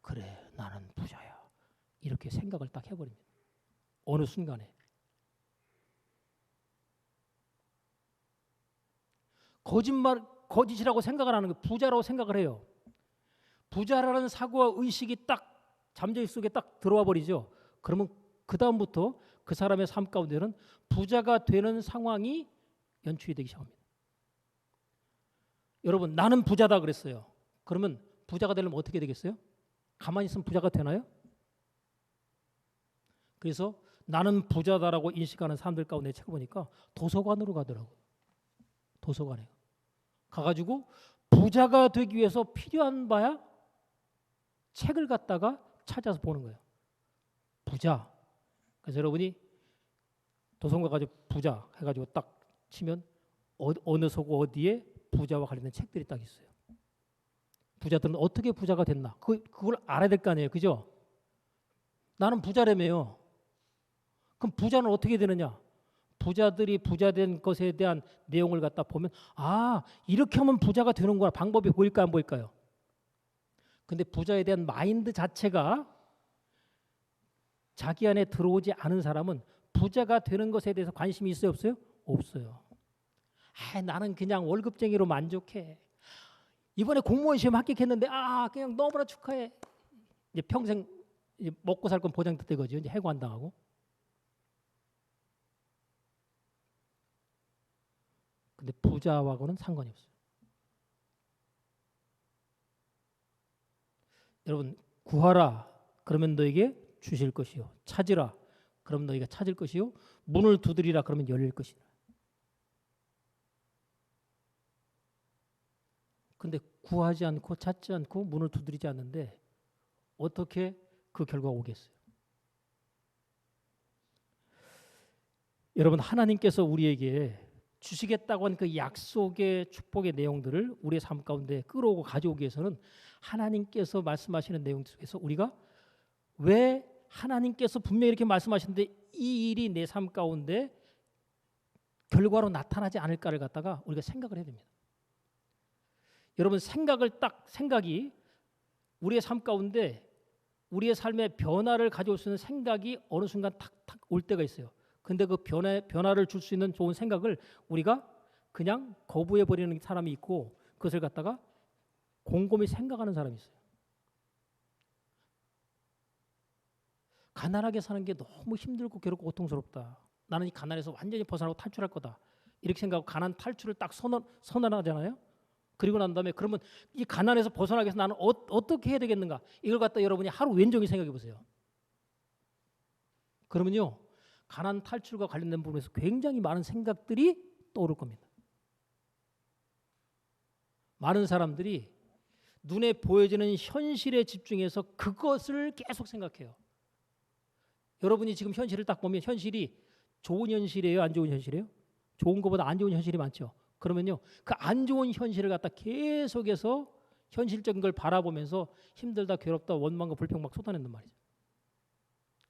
그래, 나는 부자야. 이렇게 생각을 딱 해버립니다. 어느 순간에. 거짓이라고 생각을 하는 거예요. 부자라고 생각을 해요. 부자라는 사고와 의식이 딱 잠재의 속에 딱 들어와 버리죠. 그러면 그 다음부터 그 사람의 삶 가운데는 부자가 되는 상황이 연출이 되기 시작합니다. 여러분, 나는 부자다 그랬어요. 그러면 부자가 되려면 어떻게 되겠어요? 가만히 있으면 부자가 되나요? 그래서 나는 부자다라고 인식하는 사람들 가운데 책 보니까 도서관으로 가더라고요. 도서관에 가가지고 부자가 되기 위해서 필요한 바야 책을 갖다가 찾아서 보는 거예요. 부자. 그래서 여러분이 도서관 가지고 부자 해가지고 딱 치면 어느 서고 어디에 부자와 관련된 책들이 딱 있어요. 부자들은 어떻게 부자가 됐나? 그걸 알아야 될 거 아니에요. 그죠? 나는 부자라며요. 그럼 부자는 어떻게 되느냐? 부자들이 부자된 것에 대한 내용을 갖다 보면 아, 이렇게 하면 부자가 되는구나. 방법이 보일까 안 보일까요? 근데 부자에 대한 마인드 자체가 자기 안에 들어오지 않은 사람은 부자가 되는 것에 대해서 관심이 있어요, 없어요? 없어요. 나는 그냥 월급쟁이로 만족해. 이번에 공무원 시험 합격했는데 그냥 너무나 축하해. 이제 평생 이제 먹고 살 건 보장됐다 거죠. 이제 해고 안 당하고. 근데 부자하고는 상관이 없어요. 여러분, 구하라 그러면 너에게 주실 것이요. 찾으라 그러면 너희가 찾을 것이요. 문을 두드리라 그러면 열릴 것이라. 근데 구하지 않고 찾지 않고 문을 두드리지 않는데 어떻게 그 결과가 오겠어요? 여러분, 하나님께서 우리에게 주시겠다고 한 그 약속의 축복의 내용들을 우리의 삶 가운데 끌어오고 가져오기 위해서는 하나님께서 말씀하시는 내용 속에서 우리가 왜 하나님께서 분명히 이렇게 말씀하시는데 이 일이 내 삶 가운데 결과로 나타나지 않을까를 갖다가 우리가 생각을 해야 됩니다. 여러분, 생각이 우리의 삶 가운데 우리의 삶의 변화를 가져올 수 있는 생각이 어느 순간 탁탁 올 때가 있어요. 근데 그 변화를 줄 수 있는 좋은 생각을 우리가 그냥 거부해 버리는 사람이 있고 그것을 갖다가 곰곰이 생각하는 사람이 있어요. 가난하게 사는 게 너무 힘들고 괴롭고 고통스럽다. 나는 이 가난에서 완전히 벗어나고 탈출할 거다. 이렇게 생각하고 가난 탈출을 딱 선언하잖아요. 그리고 난 다음에 그러면 이 가난에서 벗어나기 위해서 나는 어떻게 해야 되겠는가? 이걸 갖다 여러분이 하루 왼종일 생각해 보세요. 그러면요, 가난 탈출과 관련된 부분에서 굉장히 많은 생각들이 떠오를 겁니다. 많은 사람들이 눈에 보여지는 현실에 집중해서 그것을 계속 생각해요. 여러분이 지금 현실을 딱 보면 현실이 좋은 현실이에요? 안 좋은 현실이에요? 좋은 것보다 안 좋은 현실이 많죠. 그러면요, 그 안 좋은 현실을 갖다 계속해서 현실적인 걸 바라보면서 힘들다, 괴롭다, 원망과 불평 막 쏟아낸단 말이죠.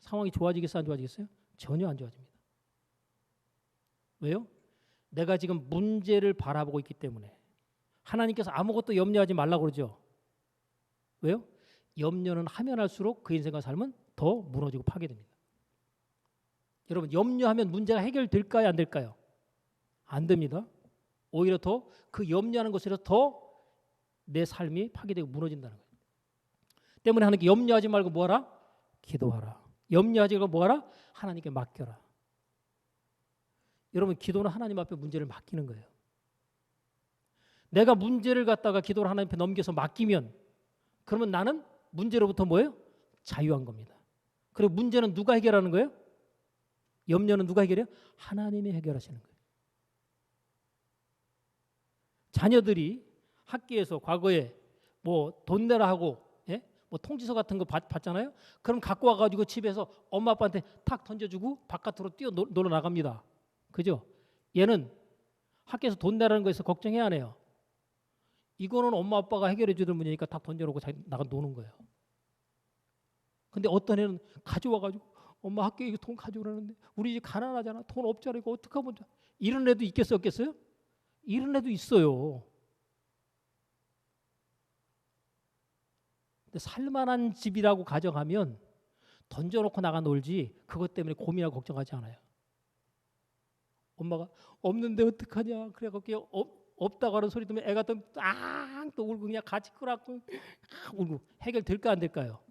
상황이 좋아지겠어요? 안 좋아지겠어요? 전혀 안 좋아집니다. 왜요? 내가 지금 문제를 바라보고 있기 때문에. 하나님께서 아무것도 염려하지 말라고 그러죠. 왜요? 염려는 하면 할수록 그 인생과 삶은 더 무너지고 파괴됩니다. 여러분, 염려하면 문제가 해결될까요? 안 될까요? 안 됩니다. 오히려 더 그 염려하는 것에서 더 내 삶이 파괴되고 무너진다는 거예요. 때문에 하나님께 염려하지 말고 뭐하라? 기도하라. 염려하지 말고 뭐하라? 하나님께 맡겨라. 여러분, 기도는 하나님 앞에 문제를 맡기는 거예요. 내가 문제를 갖다가 기도를 하나님 앞에 넘겨서 맡기면 그러면 나는 문제로부터 뭐예요? 자유한 겁니다. 그리고 문제는 누가 해결하는 거예요? 염려는 누가 해결해요? 하나님이 해결하시는 거예요. 자녀들이 학교에서 과거에 뭐 돈 내라 하고 뭐 통지서 같은 거 받잖아요. 그럼 갖고 와가지고 집에서 엄마 아빠한테 탁 던져주고 바깥으로 뛰어 놀러 나갑니다. 그죠? 얘는 학교에서 돈 내라는 거에서 걱정해야 하네요. 이거는 엄마 아빠가 해결해 주던 문제니까 딱 던져놓고 나가 노는 거예요. 근데 어떤 애는 가져와가지고 엄마 학교에 돈 가져오라는데 우리 집 가난하잖아. 돈 없잖아. 이거 어떡하면 좋아. 이런 애도 있겠어요? 없겠어요? 이런 애도 있어요. 근데 살만한 집이라고 가정하면 던져놓고 나가 놀지 그것 때문에 고민하고 걱정하지 않아요. 엄마가 없는데 어떡하냐. 그래갖고 없다고 하는 소리 들으면 애가 또 울고 그냥 같이 끌어안고 울고 해결될까 안 될까요?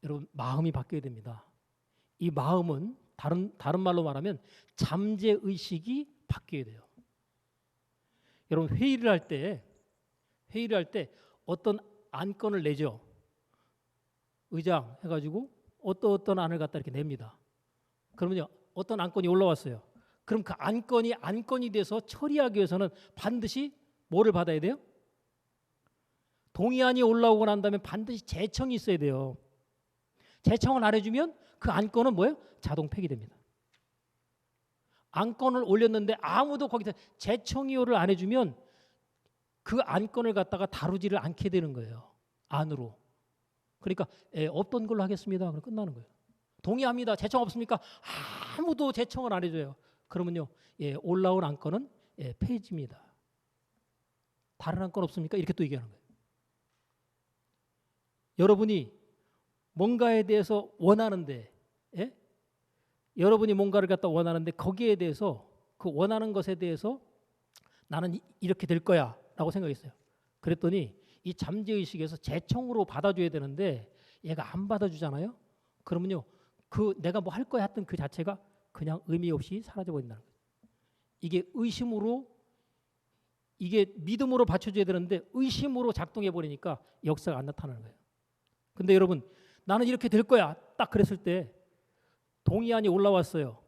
여러분 마음이 바뀌어야 됩니다. 이 마음은 다른 말로 말하면 잠재의식이 바뀌어야 돼요. 여러분 회의를 할 때 어떤 안건을 내죠. 의장 해가지고 어떤 안을 갖다 이렇게 냅니다. 그러면요 어떤 안건이 올라왔어요. 그럼 그 안건이 돼서 처리하기 위해서는 반드시 뭐를 받아야 돼요? 동의안이 올라오고 난 다음에 반드시 제청이 있어야 돼요. 제청을 안 해주면 그 안건은 뭐예요? 자동 폐기됩니다. 안건을 올렸는데 아무도 거기서 제청이요를 안 해주면 그 안건을 갖다가 다루지를 않게 되는 거예요. 안으로. 그러니까 없던 걸로 하겠습니다. 그럼 끝나는 거예요. 동의합니다. 제청 없습니까? 아무도 제청을 안 해줘요. 그러면요 올라온 안건은 폐지입니다. 다른 안건 없습니까? 이렇게 또 얘기하는 거예요. 여러분이 뭔가에 대해서 원하는데 여러분이 뭔가를 갖다 원하는데 거기에 대해서 그 원하는 것에 대해서 나는 이렇게 될 거야 라고 생각했어요. 그랬더니 이 잠재의식에서 제청으로 받아줘야 되는데 얘가 안 받아주잖아요. 그러면요 그 내가 뭐 할 거야 했던 그 자체가 그냥 의미 없이 사라져버린다는 거예요. 이게 이게 믿음으로 받쳐줘야 되는데 의심으로 작동해버리니까 역사가 안 나타나는 거예요. 근데 여러분 나는 이렇게 될 거야 딱 그랬을 때 동의안이 올라왔어요.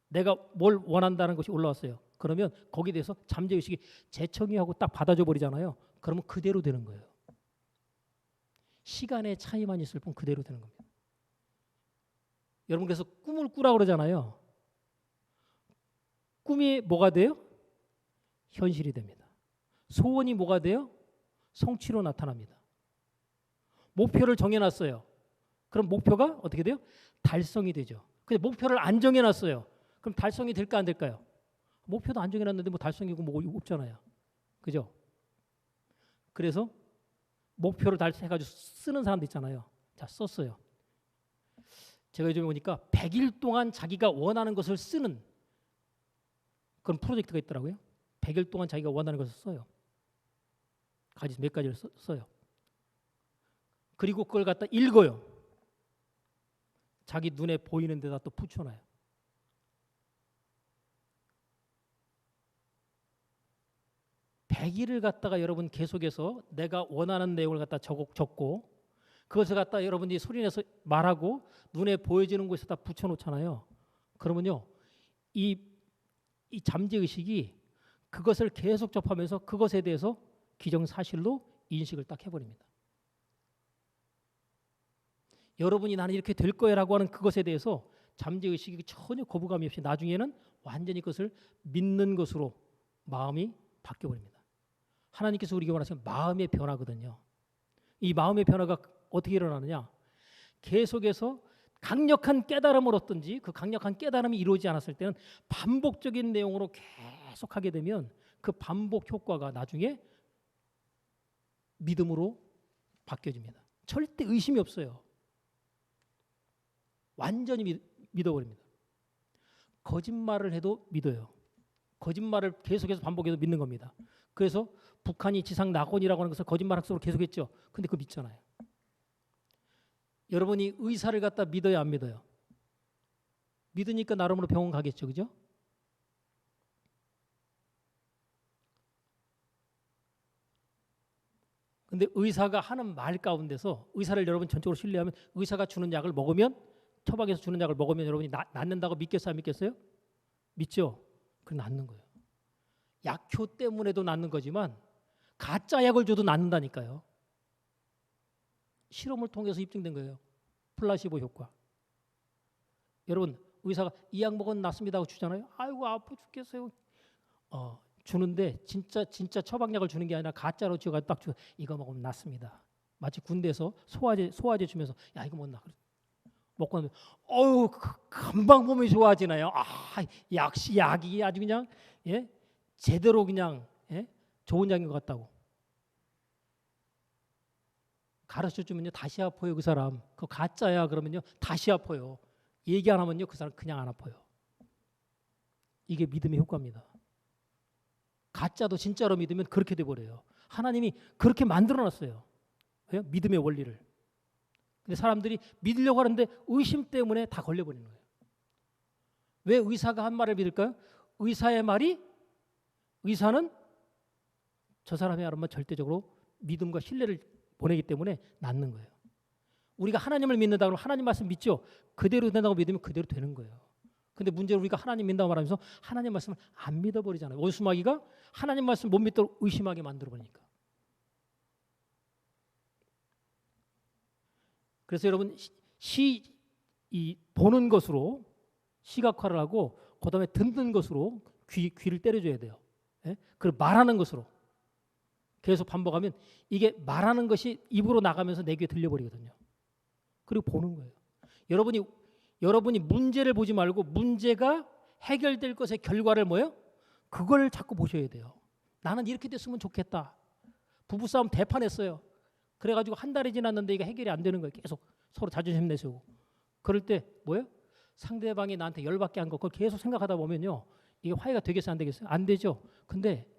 내가 뭘 원한다는 것이 올라왔어요. 그러면 거기에 대해서 잠재의식이 재청이하고 딱 받아줘 버리잖아요. 그러면 그대로 되는 거예요. 시간의 차이만 있을 뿐 그대로 되는 겁니다. 여러분 그래서 꿈을 꾸라고 그러잖아요. 꿈이 뭐가 돼요? 현실이 됩니다. 소원이 뭐가 돼요? 성취로 나타납니다. 목표를 정해놨어요. 그럼 목표가 어떻게 돼요? 달성이 되죠. 근데 목표를 안 정해놨어요. 그럼 달성이 될까 안 될까요? 목표도 안 정해놨는데 뭐 달성이고 뭐 없잖아요. 그죠? 그래서 목표를 달성해가지고 쓰는 사람도 있잖아요. 자, 썼어요. 제가 요즘에 보니까 100일 동안 자기가 원하는 것을 쓰는 그런 프로젝트가 있더라고요. 100일 동안 자기가 원하는 것을 써요. 몇 가지를 써요. 그리고 그걸 갖다 읽어요. 자기 눈에 보이는 데다 또 붙여놔요. 백일을 갖다가 여러분 계속해서 내가 원하는 내용을 갖다 적고 그것을 갖다 여러분이 소리내서 말하고 눈에 보여지는 곳에다 붙여놓잖아요. 그러면요 이 잠재의식이 그것을 계속 접하면서 그것에 대해서 기정사실로 인식을 딱 해버립니다. 여러분이 나는 이렇게 될 거야라고 하는 그것에 대해서 잠재의식이 전혀 거부감이 없이 나중에는 완전히 그것을 믿는 것으로 마음이 바뀌어버립니다. 하나님께서 우리에게 원하시는 마음의 변화거든요. 이 마음의 변화가 어떻게 일어나느냐? 계속해서 강력한 깨달음을 얻든지 그 강력한 깨달음이 이루어지지 않았을 때는 반복적인 내용으로 계속하게 되면 그 반복 효과가 나중에 믿음으로 바뀌어집니다. 절대 의심이 없어요. 완전히 믿어버립니다. 거짓말을 해도 믿어요. 거짓말을 계속해서 반복해서 믿는 겁니다. 그래서 북한이 지상 낙원이라고 하는 것을 거짓말 학습으로 계속했죠. 근데 그거 믿잖아요. 여러분이 의사를 갖다 믿어야 안 믿어요? 믿으니까 나름으로 병원 가겠죠. 그죠? 근데 의사가 하는 말 가운데서 의사를 여러분 전적으로 신뢰하면 의사가 주는 약을 먹으면 처방에서 주는 약을 먹으면 여러분이 낫는다고 믿겠어요? 안 믿겠어요? 믿죠? 그럼 낫는 거예요. 약효 때문에도 낫는 거지만 가짜 약을 줘도 낫는다니까요. 실험을 통해서 입증된 거예요. 플라시보 효과. 여러분 의사가 이 약 먹으면 낫습니다 하고 주잖아요. 아이고 아파 죽겠어요. 주는데 진짜 처방약을 주는 게 아니라 가짜로 지어가 딱 주. 이거 먹으면 낫습니다. 마치 군대에서 소화제 주면서 야 이거 먹나 먹고 나면 금방 몸이 좋아지나요? 역시 약이 아주 그냥 제대로 그냥 좋은 약인 것 같다고 가르쳐 주면요 다시 아파요. 그 사람 그거 가짜야 그러면요 다시 아파요. 얘기 안 하면요 그 사람 그냥 안 아파요. 이게 믿음의 효과입니다. 가짜도 진짜로 믿으면 그렇게 돼버려요. 하나님이 그렇게 만들어놨어요. 왜요? 믿음의 원리를. 근데 사람들이 믿으려고 하는데 의심 때문에 다 걸려버리는 거예요. 왜 의사가 한 말을 믿을까요? 의사의 말이 의사는 저 사람의 말만 절대적으로 믿음과 신뢰를 보내기 때문에 낫는 거예요. 우리가 하나님을 믿는다 그러면 하나님 말씀 믿죠? 그대로 된다고 믿으면 그대로 되는 거예요. 근데 문제는 우리가 하나님 믿는다고 말하면서 하나님 말씀을 안 믿어버리잖아요. 원수마귀가 하나님 말씀 못 믿도록 의심하게 만들어버리니까. 그래서 여러분 보는 것으로 시각화를 하고 그다음에 듣는 것으로 귀를 때려줘야 돼요. 그리고 말하는 것으로 계속 반복하면 이게 말하는 것이 입으로 나가면서 내 귀에 들려버리거든요. 그리고 보는 거예요. 여러분이 문제를 보지 말고 문제가 해결될 것의 결과를 뭐예요? 그걸 자꾸 보셔야 돼요. 나는 이렇게 됐으면 좋겠다. 부부싸움 대판했어요. 그래가지고 한 달이 지났는데 이게 해결이 안 되는 거예요. 계속 서로 자존심 내세우고. 그럴 때 뭐예요? 상대방이 나한테 열받게 한 거 그걸 계속 생각하다 보면요. 이게 화해가 되겠어요? 안 되겠어요? 안 되죠. 근데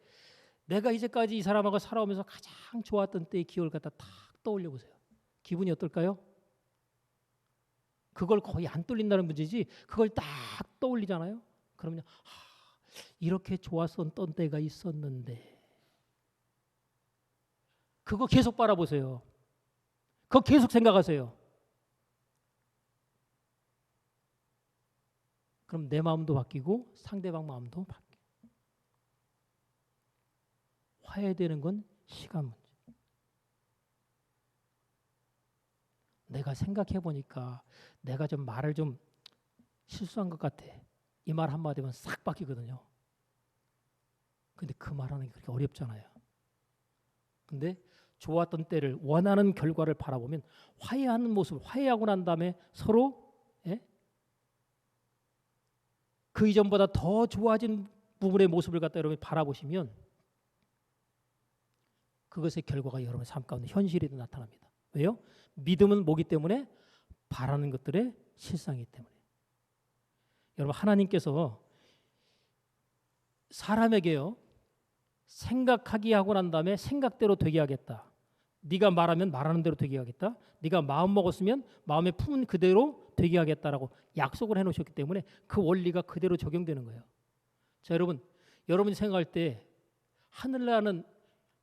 내가 이제까지 이 사람하고 살아오면서 가장 좋았던 때의 기억을 갖다 탁 떠올려 보세요. 기분이 어떨까요? 그걸 거의 안 떠올린다는 문제지 그걸 딱 떠올리잖아요. 그러면 이렇게 좋았었던 때가 있었는데 그거 계속 바라보세요. 그거 계속 생각하세요. 그럼 내 마음도 바뀌고 상대방 마음도 바뀌고 화해되는 건 시간 문제. 내가 생각해 보니까 내가 좀 말을 좀 실수한 것 같아. 이 말 한마디면 싹 바뀌거든요. 근데 그 말하는 게 그렇게 어렵잖아요. 근데 좋았던 때를 원하는 결과를 바라보면 화해하는 모습, 화해하고 난 다음에 서로 그 이전보다 더 좋아진 부분의 모습을 갖다 여러분이 바라보시면 그것의 결과가 여러분의 삶 가운데 현실이 나타납니다. 왜요? 믿음은 뭐기 때문에 바라는 것들의 실상이기 때문에. 여러분 하나님께서 사람에게요 생각하게 하고 난 다음에 생각대로 되게 하겠다. 네가 말하면 말하는 대로 되게 하겠다. 네가 마음 먹었으면 마음에 품은 그대로 되게 하겠다라고 약속을 해놓으셨기 때문에 그 원리가 그대로 적용되는 거예요. 자 여러분이 생각할 때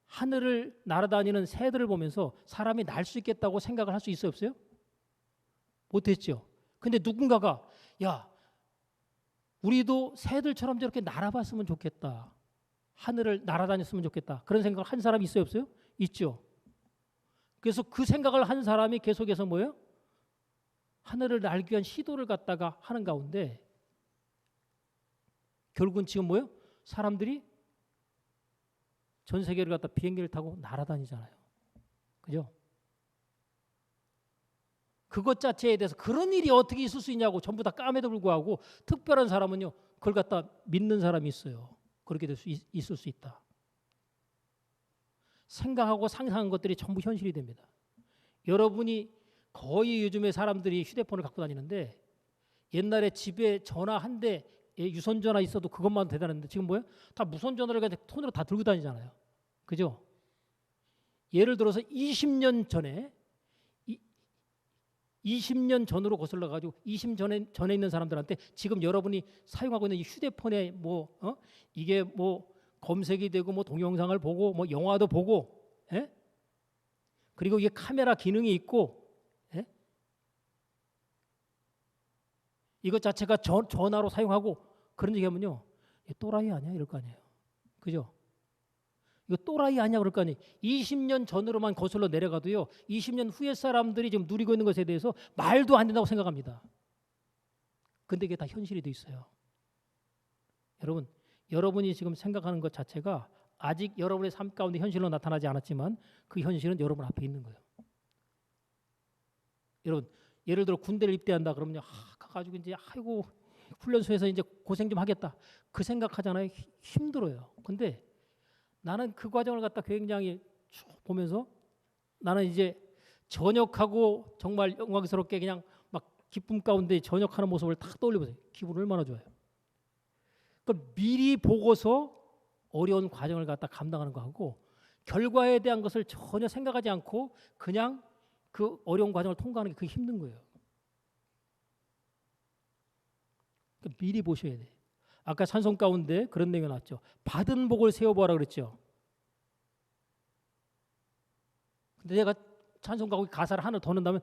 하늘을 날아다니는 새들을 보면서 사람이 날 수 있겠다고 생각을 할 수 있어요 없어요? 못했죠. 근데 누군가가 야 우리도 새들처럼 저렇게 날아봤으면 좋겠다. 하늘을 날아다녔으면 좋겠다. 그런 생각을 한 사람이 있어요 없어요? 있죠. 그래서 그 생각을 한 사람이 계속해서 뭐예요? 하늘을 날기 위한 시도를 갖다가 하는 가운데 결국은 지금 뭐예요? 사람들이 전 세계를 갖다 비행기를 타고 날아다니잖아요. 그죠? 그것 자체에 대해서 그런 일이 어떻게 있을 수 있냐고 전부 다 까매도 불구하고 특별한 사람은요. 그걸 갖다 믿는 사람이 있어요. 그렇게 될 수 있을 수 있다. 생각하고 상상한 것들이 전부 현실이 됩니다. 여러분이 거의 요즘에 사람들이 휴대폰을 갖고 다니는데 옛날에 집에 전화 한 대에 유선 전화 있어도 그것만 대단했는데 지금 뭐예요? 다 무선 전화를 그냥 폰으로 다 들고 다니잖아요. 그죠? 예를 들어서 20년 전으로 거슬러 가지고 20년 전에 있는 사람들한테 지금 여러분이 사용하고 있는 이 휴대폰에 이게 검색이 되고 동영상을 보고 영화도 보고 그리고 이게 카메라 기능이 있고 이것 자체가 전화로 사용하고 그런 얘기하면요. 또라이 아니야 이럴 거 아니에요. 그죠? 이거 또라이 아니야 그럴 거 아니에요. 20년 전으로만 거슬러 내려가도요. 20년 후에 사람들이 지금 누리고 있는 것에 대해서 말도 안 된다고 생각합니다. 근데 이게 다 현실이 돼 있어요. 여러분, 여러분이 지금 생각하는 것 자체가 아직 여러분의 삶 가운데 현실로 나타나지 않았지만 그 현실은 여러분 앞에 있는 거예요. 여러분, 예를 들어 군대를 입대한다 그러면요, 가가지고 이제 아이고 훈련소에서 이제 고생 좀 하겠다 그 생각하잖아요. 힘들어요. 근데 나는 그 과정을 갖다 굉장히 쭉 보면서 나는 이제 전역하고 정말 영광스럽게 그냥 막 기쁨 가운데 전역하는 모습을 딱 떠올려보세요. 기분 얼마나 좋아요. 그러니까 미리 보고서 어려운 과정을 갖다 감당하는 거하고 결과에 대한 것을 전혀 생각하지 않고 그냥 그 어려운 과정을 통과하는 게 그게 힘든 거예요. 그러니까 미리 보셔야 돼. 아까 찬송 가운데 그런 내용이 나왔죠. 받은 복을 세워보아라 그랬죠. 근데 내가 찬송 가사를 하나 더 넣는다면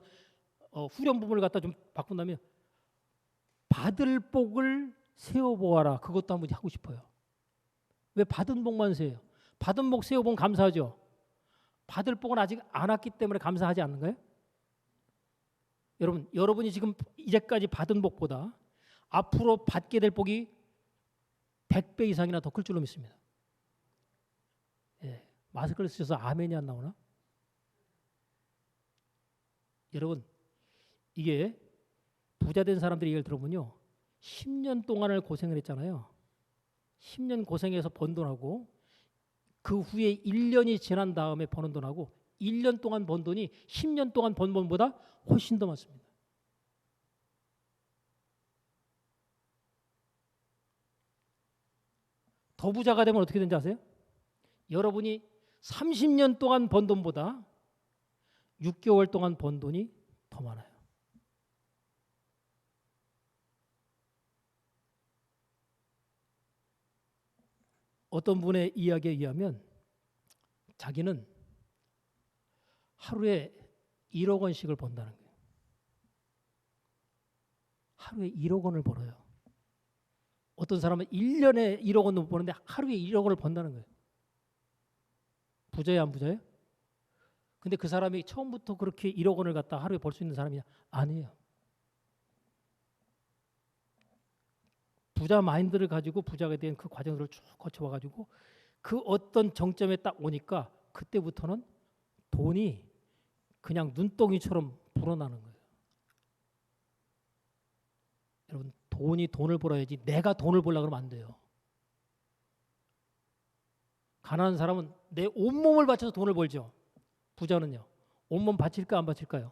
후렴 부분을 갖다 좀 바꾼다면 받을 복을 세워보아라. 그것도 한번 하고 싶어요. 왜 받은 복만 세요? 받은 복 세워보면 감사하죠. 받을 복은 아직 안 왔기 때문에 감사하지 않는가요? 여러분이 지금 이제까지 받은 복보다 앞으로 받게 될 복이 100배 이상이나 더 클 줄로 믿습니다. 예, 마스크를 쓰셔서 아멘이 안 나오나? 여러분, 이게 부자 된 사람들이 얘기를 들어보면요, 10년 동안을 고생을 했잖아요. 10년 고생해서 번 돈하고 그 후에 1년이 지난 다음에 버는 돈하고 1년 동안 번 돈이 10년 동안 번 돈보다 훨씬 더 많습니다. 더 부자가 되면 어떻게 되는지 아세요? 여러분이 30년 동안 번 돈보다 6개월 동안 번 돈이 더 많아요. 어떤 분의 이야기에 의하면 자기는 하루에 1억 원씩을 번다는 거예요. 하루에 1억 원을 벌어요. 어떤 사람은 1년에 1억 원도 못 버는데 하루에 1억 원을 번다는 거예요. 부자예요, 안 부자예요? 근데 그 사람이 처음부터 그렇게 1억 원을 갖다 하루에 벌 수 있는 사람이 아니에요. 부자 마인드를 가지고 부자가 된 그 과정을 쭉 거쳐와가지고 그 어떤 정점에 딱 오니까 그때부터는 돈이 그냥 눈덩이처럼 불어나는 거예요. 여러분, 돈이 돈을 벌어야지 내가 돈을 벌려고 그러면 안 돼요. 가난한 사람은 내 온몸을 바쳐서 돈을 벌죠. 부자는요, 온몸 바칠까 안 바칠까요?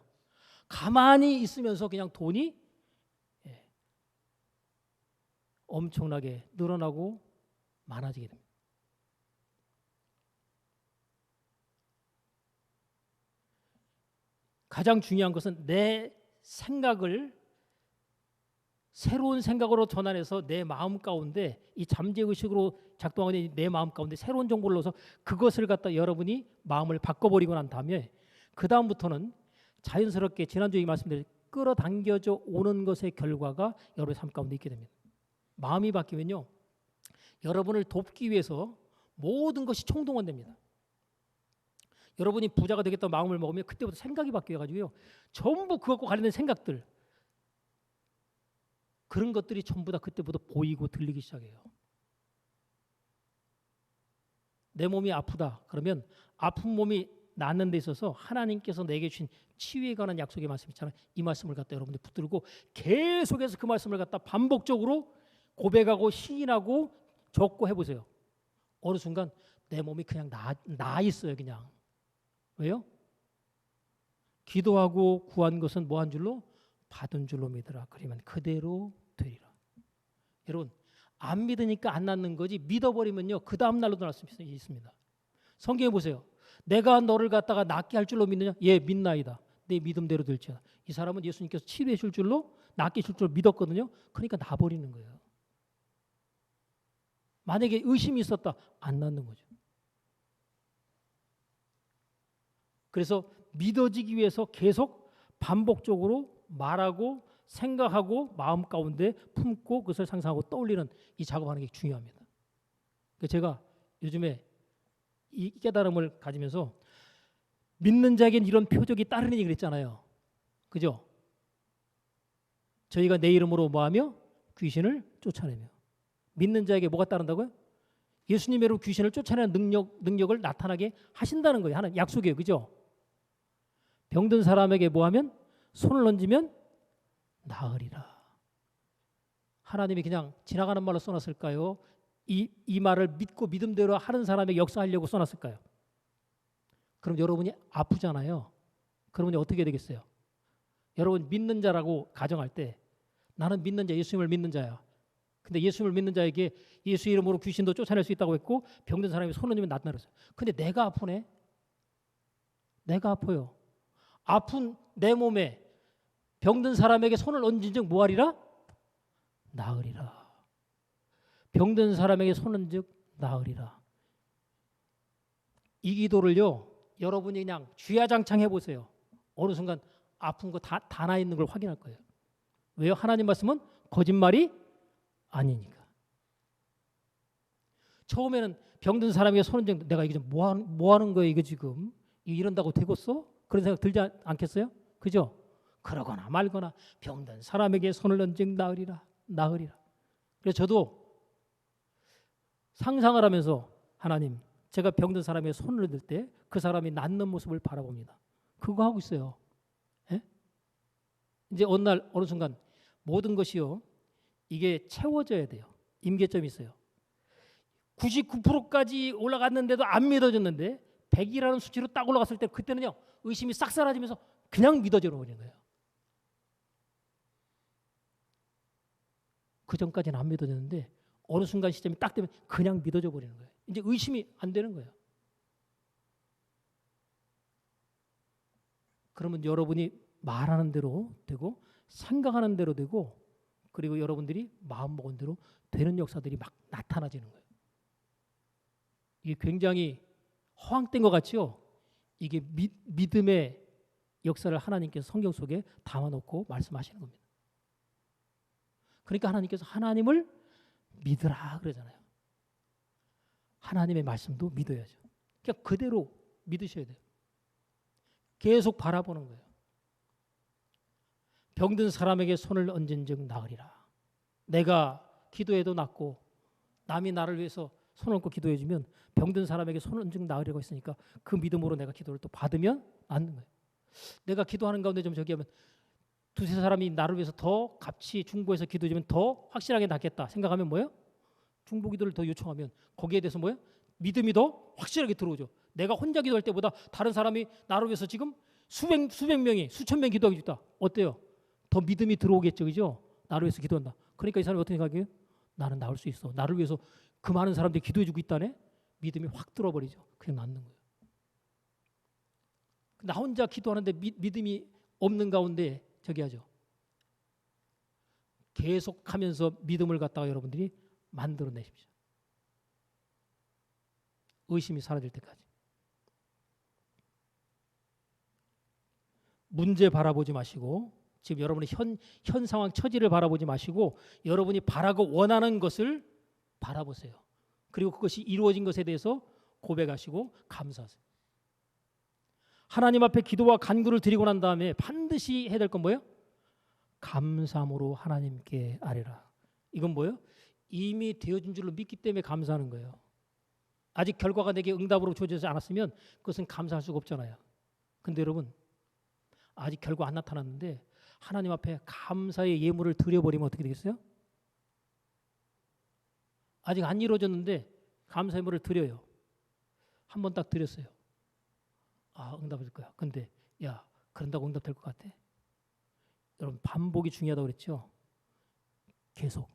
가만히 있으면서 그냥 돈이 엄청나게 늘어나고 많아지게 됩니다. 가장 중요한 것은 내 생각을 새로운 생각으로 전환해서 내 마음 가운데 이 잠재의식으로 작동하는 내 마음 가운데 새로운 정보를 넣어서 그것을 갖다 여러분이 마음을 바꿔버리고 난 다음에 그 다음부터는 자연스럽게 지난주에 말씀드린 끌어당겨져 오는 것의 결과가 여러분의 삶 가운데 있게 됩니다. 마음이 바뀌면요, 여러분을 돕기 위해서 모든 것이 총동원됩니다. 여러분이 부자가 되겠다고 마음을 먹으면 그때부터 생각이 바뀌어가지고요, 전부 그것과 관련된 생각들, 그런 것들이 전부 다 그때부터 보이고 들리기 시작해요. 내 몸이 아프다 그러면 아픈 몸이 낫는 데 있어서 하나님께서 내게 주신 치유에 관한 약속의 말씀 있잖아요. 이 말씀을 갖다 여러분들 붙들고 계속해서 그 말씀을 갖다 반복적으로 고백하고 시인하고 적고 해보세요. 어느 순간 내 몸이 그냥 나 있어요. 그냥. 왜요? 기도하고 구한 것은 뭐 한 줄로? 받은 줄로 믿으라. 그러면 그대로 되리라. 여러분, 안 믿으니까 안 낫는 거지 믿어버리면요 그 다음 날로도 날 수 있습니다. 성경에 보세요. 내가 너를 갖다가 낫게 할 줄로 믿느냐? 예, 믿나이다. 내 믿음대로 될지어다. 이 사람은 예수님께서 치료해 줄 줄로 낫게 해줄 줄로 믿었거든요. 그러니까 나버리는 거예요. 만약에 의심이 있었다, 안 낫는 거죠. 그래서 믿어지기 위해서 계속 반복적으로 말하고 생각하고 마음 가운데 품고 그것을 상상하고 떠올리는 이 작업하는 게 중요합니다. 제가 요즘에 이 깨달음을 가지면서 믿는 자에겐 이런 표적이 따르는 얘기를 했잖아요. 그죠? 저희가 내 이름으로 뭐하며 귀신을 쫓아내며. 믿는 자에게 뭐가 따른다고요? 예수님의 이름으로 귀신을 쫓아내는 능력을 나타나게 하신다는 거예요. 하나님 약속이에요. 그죠? 병든 사람에게 뭐하면? 손을 얹으면 나으리라. 하나님이 그냥 지나가는 말로 써놨을까요? 이 말을 믿고 믿음대로 하는 사람에게 역사하려고 써놨을까요? 그럼 여러분이 아프잖아요. 그러면 어떻게 되겠어요? 여러분 믿는 자라고 가정할 때 나는 믿는 자, 예수님을 믿는 자야. 근데 예수님을 믿는 자에게 예수 이름으로 귀신도 쫓아낼 수 있다고 했고 병든 사람이 손을 얹으면 낫다 그랬어요. 근데 내가 아프네. 내가 아파요. 아픈 내 몸에 병든 사람에게 손을 얹은즉 뭐하리라? 나으리라. 병든 사람에게 손을 얹은즉 나으리라. 이 기도를요. 여러분이 그냥 쥐야장창 해보세요. 어느 순간 아픈 거 다 나 있는 걸 확인할 거예요. 왜요? 하나님 말씀은 거짓말이 아니니까. 처음에는 병든 사람에게 손 얹은 내가 이게 뭐 하는 거야 이거 지금 이런다고 되겠어? 그런 생각 들지 않겠어요? 그죠? 그러거나 말거나 병든 사람에게 손을 얹은 나으리라. 그래서 저도 상상을 하면서 하나님 제가 병든 사람에게 손을 얹을 때 그 사람이 낫는 모습을 바라봅니다. 그거 하고 있어요. 예? 이제 어느 날 어느 순간 모든 것이요. 이게 채워져야 돼요. 임계점이 있어요. 99%까지 올라갔는데도 안 믿어졌는데 100이라는 수치로 딱 올라갔을 때 그때는요. 의심이 싹 사라지면서 그냥 믿어져 버리는 거예요. 그 전까지는 안 믿어졌는데 어느 순간 시점이 딱 되면 그냥 믿어져 버리는 거예요. 이제 의심이 안 되는 거예요. 그러면 여러분이 말하는 대로 되고 생각하는 대로 되고 그리고 여러분들이 마음먹은 대로 되는 역사들이 막 나타나지는 거예요. 이게 굉장히 허황된 것 같죠? 이게 믿음의 역사를 하나님께서 성경 속에 담아놓고 말씀하시는 겁니다. 그러니까 하나님께서 하나님을 믿으라 그러잖아요. 하나님의 말씀도 믿어야죠. 그냥 그대로 믿으셔야 돼요. 계속 바라보는 거예요. 병든 사람에게 손을 얹은즉 나으리라. 내가 기도해도 낫고 남이 나를 위해서 손을 얹고 기도해주면 병든 사람에게 손을 얹은즉 나으리라고 했으니까 그 믿음으로 내가 기도를 또 받으면 낫는 거예요. 내가 기도하는 가운데 좀 저기 하면 두세 사람이 나를 위해서 더 같이 중보해서 기도해주면 더 확실하게 낫겠다 생각하면 뭐예요? 중보기도를 더 요청하면 거기에 대해서 뭐예요? 믿음이 더 확실하게 들어오죠. 내가 혼자 기도할 때보다 다른 사람이 나를 위해서 지금 수백 명이 수천 명이 기도하고 있다. 어때요? 더 믿음이 들어오겠죠. 그죠? 나를 위해서 기도한다. 그러니까 이 사람이 어떻게 생각해요? 나는 나을 수 있어. 나를 위해서 그 많은 사람들이 기도해주고 있다네. 믿음이 확 들어버리죠. 그냥 낫는 거예요. 나 혼자 기도하는데 믿음이 없는 가운데 저기 하죠. 계속하면서 믿음을 갖다가 여러분들이 만들어내십시오. 의심이 사라질 때까지. 문제 바라보지 마시고 지금 여러분의 현 상황 처지를 바라보지 마시고 여러분이 바라고 원하는 것을 바라보세요. 그리고 그것이 이루어진 것에 대해서 고백하시고 감사하세요. 하나님 앞에 기도와 간구를 드리고 난 다음에 반드시 해야 될 건 뭐예요? 감사함으로 하나님께 아뢰라. 이건 뭐예요? 이미 되어진 줄로 믿기 때문에 감사하는 거예요. 아직 결과가 내게 응답으로 주어지지 않았으면 그것은 감사할 수가 없잖아요. 근데 여러분 아직 결과 안 나타났는데 하나님 앞에 감사의 예물을 드려버리면 어떻게 되겠어요? 아직 안 이루어졌는데 감사의 예물을 드려요. 한 번 딱 드렸어요. 아, 응답될 거야. 근데 야, 그런다고 응답될 것 같아? 여러분 반복이 중요하다고 그랬죠? 계속.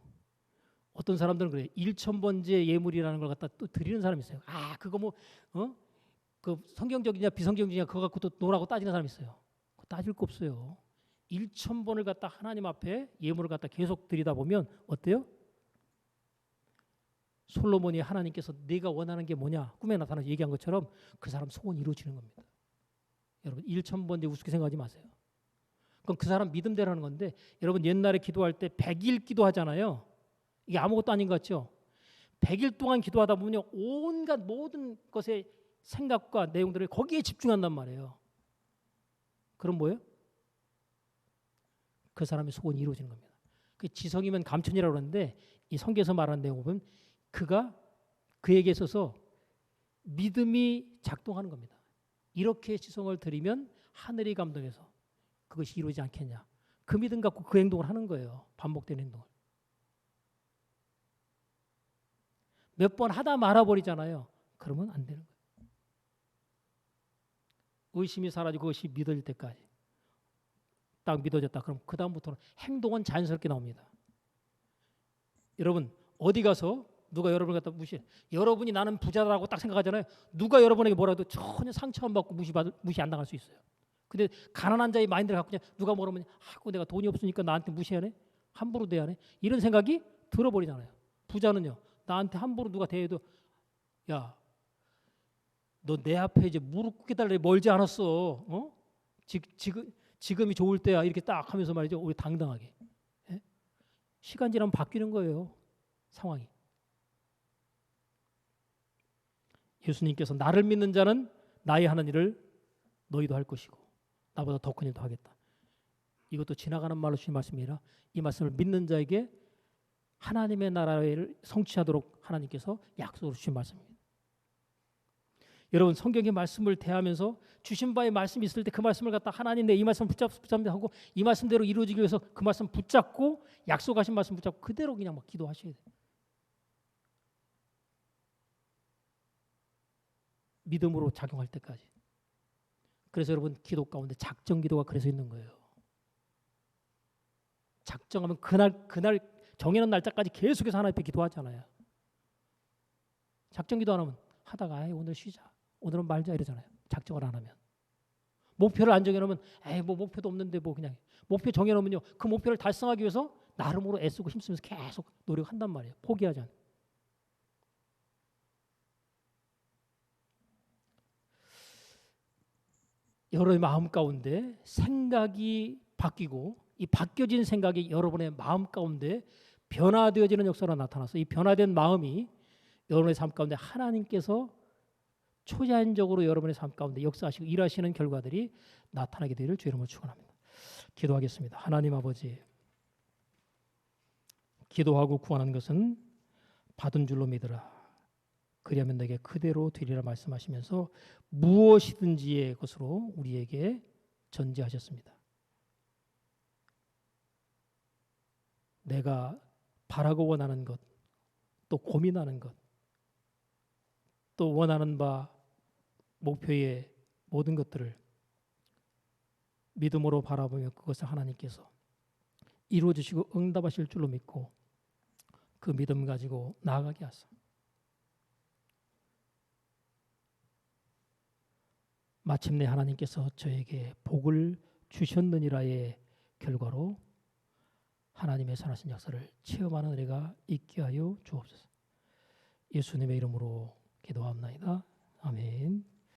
어떤 사람들은 그래요. 1000번째 예물이라는 걸 갖다 또 드리는 사람이 있어요. 아, 그거 뭐 그 성경적이냐 비성경적이냐 그거 갖고 또 노라고 따지는 사람이 있어요. 그거 따질 거 없어요. 1000번을 갖다 하나님 앞에 예물을 갖다 계속 드리다 보면 어때요? 솔로몬이 하나님께서 네가 원하는 게 뭐냐 꿈에 나타나서 얘기한 것처럼 그 사람 소원이 이루어지는 겁니다. 여러분 1000번째 우습게 생각하지 마세요. 그럼 그 사람 믿음대로 하는 건데 여러분 옛날에 기도할 때 100일 기도하잖아요. 이게 아무것도 아닌 것 같죠? 100일 동안 기도하다 보면 온갖 모든 것의 생각과 내용들을 거기에 집중한단 말이에요. 그럼 뭐예요? 그 사람의 소원이 이루어지는 겁니다. 그 지성이면 감천이라고 그러는데 이 성경에서 말하는 내용 보면 그에게 있어서 믿음이 작동하는 겁니다. 이렇게 지성을 드리면 하늘이 감동해서 그것이 이루어지지 않겠냐. 그 믿음 갖고 그 행동을 하는 거예요. 반복되는 행동을. 몇 번 하다 말아버리잖아요. 그러면 안 되는 거예요. 의심이 사라지고 그것이 믿어질 때까지. 딱 믿어졌다. 그럼 그 다음부터는 행동은 자연스럽게 나옵니다. 여러분 어디 가서 누가 여러분을 갖다 무시해. 여러분이 나는 부자라고 딱 생각하잖아요. 누가 여러분에게 뭐라도 전혀 상처 안 받고 무시 안 당할 수 있어요. 근데 가난한 자의 마인드를 갖고 그냥 누가 뭐라면 내가 돈이 없으니까 나한테 무시하네. 함부로 대하네. 이런 생각이 들어버리잖아요. 부자는요. 나한테 함부로 누가 대해도 야, 너 내 앞에 이제 무릎 꿇게 달래 멀지 않았어. 지금이 좋을 때야. 이렇게 딱 하면서 말이죠. 우리 당당하게. 예? 시간 지나면 바뀌는 거예요. 상황이. 예수님께서 나를 믿는 자는 나의 하는 일을 너희도 할 것이고 나보다 더 큰 일도 하겠다. 이것도 지나가는 말로 주신 말씀이라 이 말씀을 믿는 자에게 하나님의 나라를 성취하도록 하나님께서 약속으로 주신 말씀입니다. 여러분 성경의 말씀을 대하면서 주신 바의 말씀이 있을 때 그 말씀을 갖다 하나님 내 이 말씀을 붙잡는다 하고 이 말씀대로 이루어지기 위해서 그 말씀 붙잡고 약속하신 말씀 붙잡고 그대로 그냥 막 기도하셔야 돼요. 믿음으로 작용할 때까지. 그래서 여러분 기도 가운데 작정 기도가 그래서 있는 거예요. 작정하면 그날 정해놓은 날짜까지 계속해서 하나님 앞에 기도하잖아요. 작정 기도 안 하면 하다가 오늘 쉬자. 오늘은 말자 이러잖아요. 작정을 안 하면. 목표를 안 정해놓으면 뭐 목표도 없는데 뭐 그냥 목표 정해놓으면요. 그 목표를 달성하기 위해서 나름으로 애쓰고 힘쓰면서 계속 노력한단 말이에요. 포기하지 않아요. 여러분의 마음 가운데 생각이 바뀌고 이 바뀌어진 생각이 여러분의 마음 가운데 변화되어지는 역사가 나타나서 이 변화된 마음이 여러분의 삶 가운데 하나님께서 초자연적으로 여러분의 삶 가운데 역사하시고 일하시는 결과들이 나타나게 되기를 주의 이름으로 축원합니다. 기도하겠습니다. 하나님 아버지, 기도하고 구하는 것은 받은 줄로 믿으라. 그리하면 내게 그대로 되리라 말씀하시면서 무엇이든지의 것으로 우리에게 전제하셨습니다. 내가 바라고 원하는 것, 또 고민하는 것, 또 원하는 바 목표의 모든 것들을 믿음으로 바라보며 그것을 하나님께서 이루어 주시고 응답하실 줄로 믿고 그 믿음 가지고 나아가게 하소서. 마침내 하나님께서 저에게 복을 주셨느니라의 결과로 하나님의 선하신 역사를 체험하는 은혜가 있게 하여 주옵소서. 예수님의 이름으로 기도합나이다. 아멘.